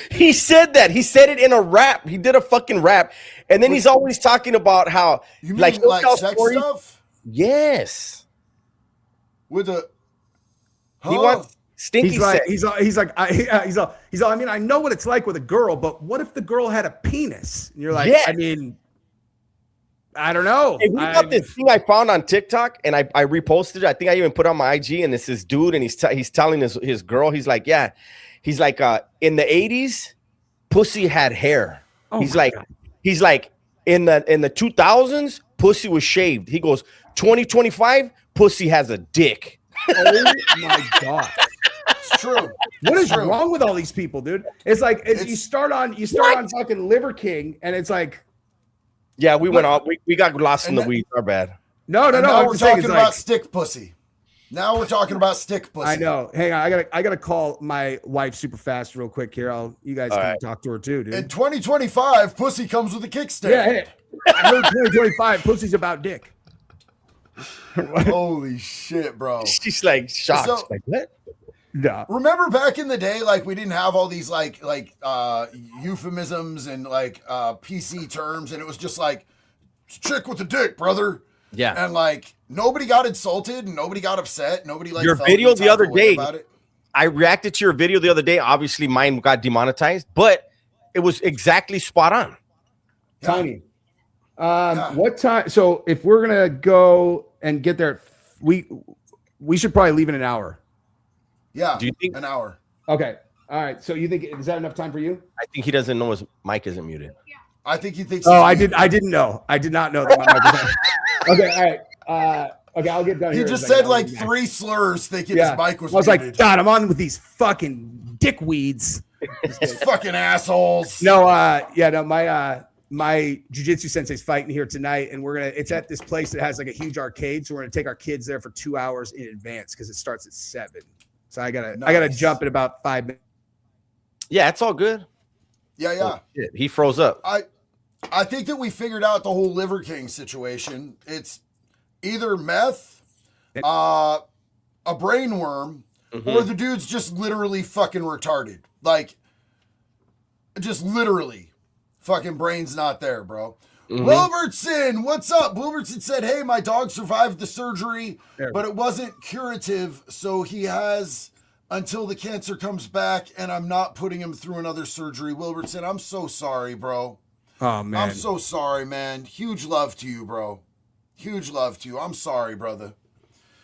He said that. He said it in a rap. He did a fucking rap. And then he's always talking about how You mean like sex stuff? Yes. With a He wants stinky He's like, sex. he's like, I mean, I know what it's like with a girl, but what if the girl had a penis? And you're like, Yeah. I mean, I don't know. Hey, what about this thing I found on TikTok and I reposted it? I think I even put it on my IG, and it's this dude and he's telling his girl, he's like, yeah. He's like, in the 80s, pussy had hair. Oh he's my like, God. he's like, in the 2000s, pussy was shaved. He goes, 2025, pussy has a dick. Oh my God. It's true. What is true. wrong with all these people, dude? It's like you start on fucking Liver King, and it's like, Yeah, we went off. We got lost in the weeds. Our bad. no. Now I'm we're just saying, talking it's about like, stick pussy. Now we're talking about stick pussy. I know. Hang on, I gotta call my wife super fast, real quick here. You guys can talk to her too, dude. In 2025, pussy comes with a kickstand. Yeah, hey, I heard 2025 pussy's about dick. Holy shit, bro. She's like shocked. So- like what? No. Remember back in the day, like we didn't have all these like euphemisms and like PC terms, and it was just like chick with a dick, brother. Yeah. And like nobody got insulted and nobody got upset. Nobody like Your felt video any the type other of way day, about it. I reacted to your video the other day. Obviously, mine got demonetized, but it was exactly spot on. Yeah. Tiny. What time? So if we're gonna go and get there, we should probably leave in an hour. Yeah. Do you think? An hour? Okay. All right. So you think is that enough time for you? I think he doesn't know his mic isn't muted. I think he thinks. Oh, he's I muted. did. I didn't know. I did not know that. My mic was on. Okay. All right. Okay. I'll get done. He here in a just second. said I'll like get back. 3 slurs, thinking Yeah. his mic was I was muted. like, God, I'm on with these fucking dickweeds. These fucking assholes. No. No. My jujitsu sensei's fighting here tonight, and it's at this place that has like a huge arcade. So we're gonna take our kids there for 2 hours in advance because it starts at 7. So I gotta Nice. jump in about 5 minutes. Yeah, it's all good. Yeah, yeah. Shit, he froze up. I think that we figured out the whole Liver King situation. It's either meth, a brain worm, or the dude's just literally fucking retarded. Like, just literally, fucking brain's not there, bro. Wilbertson, what's up? Wilbertson said, hey, my dog survived the surgery, but it wasn't curative, so he has until the cancer comes back, and I'm not putting him through another surgery. Wilbertson, I'm so sorry, bro. Oh man, I'm so sorry, man. Huge love to you, bro. Huge love to you. I'm sorry, brother.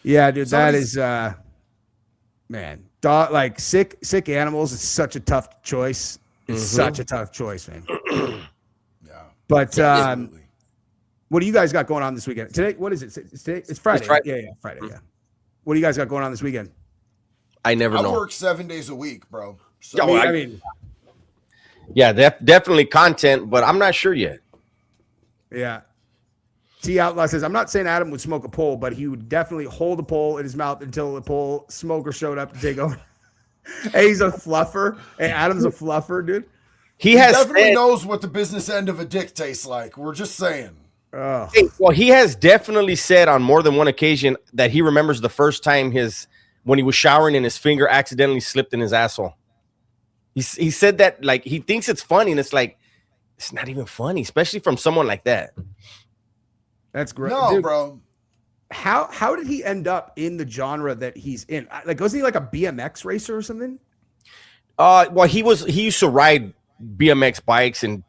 Yeah, dude, Somebody's- that is man. Dog, like sick animals is such a tough choice. It's such a tough choice, man. Yeah. But Absolutely. what do you guys got going on this weekend? Today, what is it? It's today. It's Friday. It's Friday. Yeah, Friday. Yeah. What do you guys got going on this weekend? I never I know. work 7 days a week, bro. So, Yeah, well, I mean, Yeah, definitely content, but I'm not sure yet. yeah. T Outlaw says, I'm not saying Adam would smoke a pole, but he would definitely hold a pole in his mouth until the pole smoker showed up to take over. Hey, he's a fluffer. Hey, Adam's a fluffer, dude. He has definitely said, knows what the business end of a dick tastes like. We're just saying. Oh, well, he has definitely said on more than one occasion that he remembers the first time when he was showering and his finger accidentally slipped in his asshole. He said that like he thinks it's funny, and it's like it's not even funny, especially from someone like that. that's great. No, Dude, bro. How did he end up in the genre that he's in? Like, wasn't he like a BMX racer or something? Well, he used to ride BMX bikes and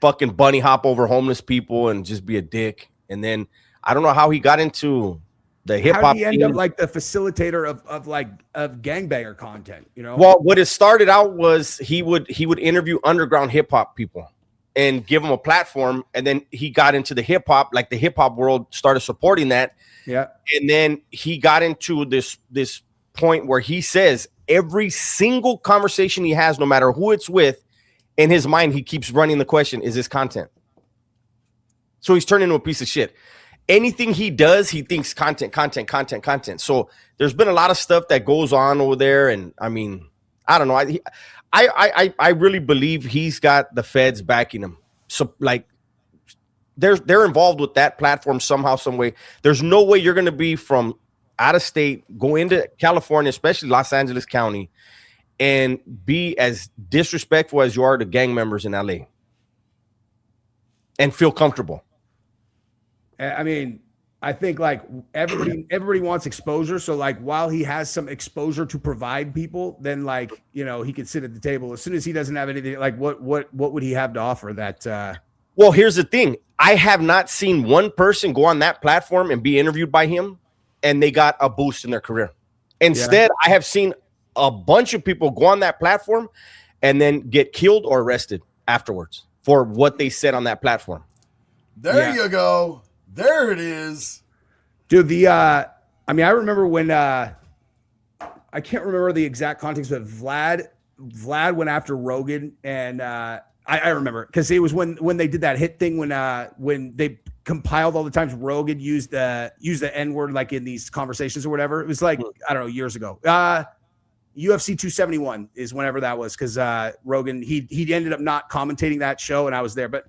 fucking bunny hop over homeless people and just be a dick. And then I don't know how he got into the hip How hop. did he end up like the facilitator of gangbanger content? You know? Well, what it started out was he would interview underground hip hop people and give them a platform, and then he got into the hip hop, like the hip hop world started supporting that. Yeah. And then he got into this point where he says every single conversation he has, no matter who it's with, in his mind, he keeps running the question, is this content? So he's turned into a piece of shit. Anything he does, he thinks content. So there's been a lot of stuff that goes on over there. And I mean, I don't know. I really believe he's got the feds backing him. So like they're involved with that platform somehow, some way. There's no way you're going to be from out of state, go into California, especially Los Angeles County, and be as disrespectful as you are to gang members in LA and feel comfortable. I mean, I think like everybody wants exposure. So like while he has some exposure to provide people, then like, you know, he could sit at the table. As soon as he doesn't have anything, like what would he have to offer that Well, here's the thing. I have not seen one person go on that platform and be interviewed by him and they got a boost in their career. Instead, I have seen a bunch of people go on that platform and then get killed or arrested afterwards for what they said on that platform. There you go. There it is. Dude, I mean, I remember when I can't remember the exact context, but Vlad went after Rogan, and I remember because it was when they did that hit thing when they compiled all the times Rogan used the N-word like in these conversations or whatever. It was like I don't know, years ago. UFC 271 is whenever that was, because Rogan he ended up not commentating that show, and I was there, but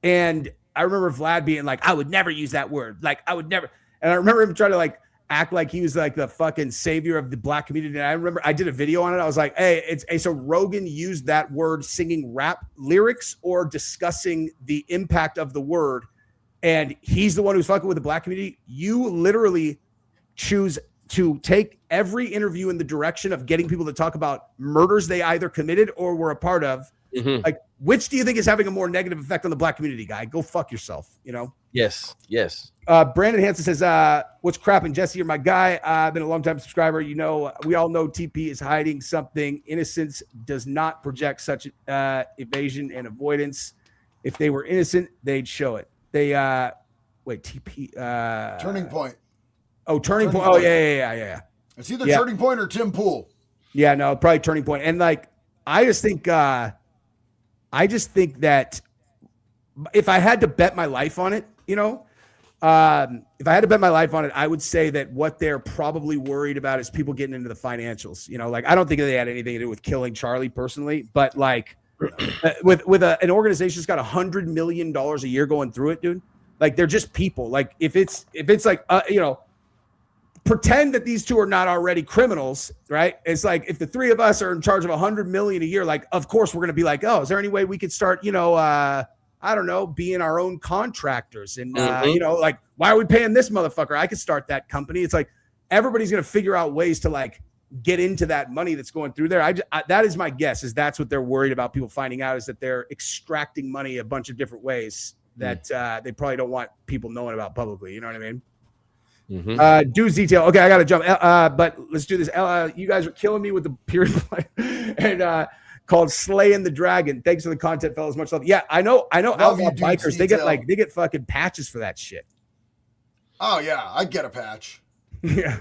and I remember Vlad being like, I would never use that word. Like, I would never. And I remember him trying to like act like he was like the fucking savior of the black community. And I remember I did a video on it. I was like, so Rogan used that word singing rap lyrics or discussing the impact of the word. And he's the one who's fucking with the black community. You literally choose to take every interview in the direction of getting people to talk about murders they either committed or were a part of. Mm-hmm. Like, which do you think is having a more negative effect on the black community, guy? Go fuck yourself, you know? Yes. Brandon Hansen says, what's crapping? Jesse, you're my guy. I've been a long time subscriber. You know, we all know TP is hiding something. Innocence does not project such evasion and avoidance. If they were innocent, they'd show it. They TP Turning Point. Oh, Turning Point. Oh, yeah. It's either Turning Point or Tim Pool. Yeah, no, probably Turning Point. And like, I just think that if I had to bet my life on it, you know, if I had to bet my life on it, I would say that what they're probably worried about is people getting into the financials. You know, like, I don't think they had anything to do with killing Charlie personally, but like with an organization that's got $100 million a year going through it, dude, like, they're just people. Like, if it's like, you know, pretend that these two are not already criminals, right? It's like, if the three of us are in charge of $100 million a year, like, of course we're going to be like, oh, is there any way we could start, you know, I don't know, being our own contractors and, you know, like, why are we paying this motherfucker? I could start that company. It's like, everybody's going to figure out ways to like get into that money that's going through there. That is my guess, is that's what they're worried about people finding out, is that they're extracting money a bunch of different ways that they probably don't want people knowing about publicly. You know what I mean? Mm-hmm. Dude's detail. Okay, I gotta jump. But let's do this. You guys are killing me with the period and called Slaying the Dragon. Thanks for the content, fellas. Much love. Yeah, I know. Outlaw bikers. They get fucking patches for that shit. Oh yeah, I'd get a patch. Yeah,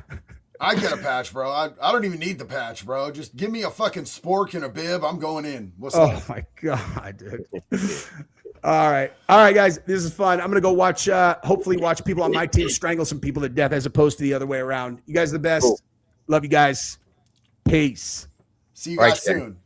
I'd get a patch, bro. I don't even need the patch, bro. Just give me a fucking spork and a bib. I'm going in. What's up? Oh my god, dude. All right, guys. This is fun. I'm gonna go watch. Hopefully, watch people on my team strangle some people to death, as opposed to the other way around. You guys are the best. Cool. Love you guys. Peace. See you guys soon.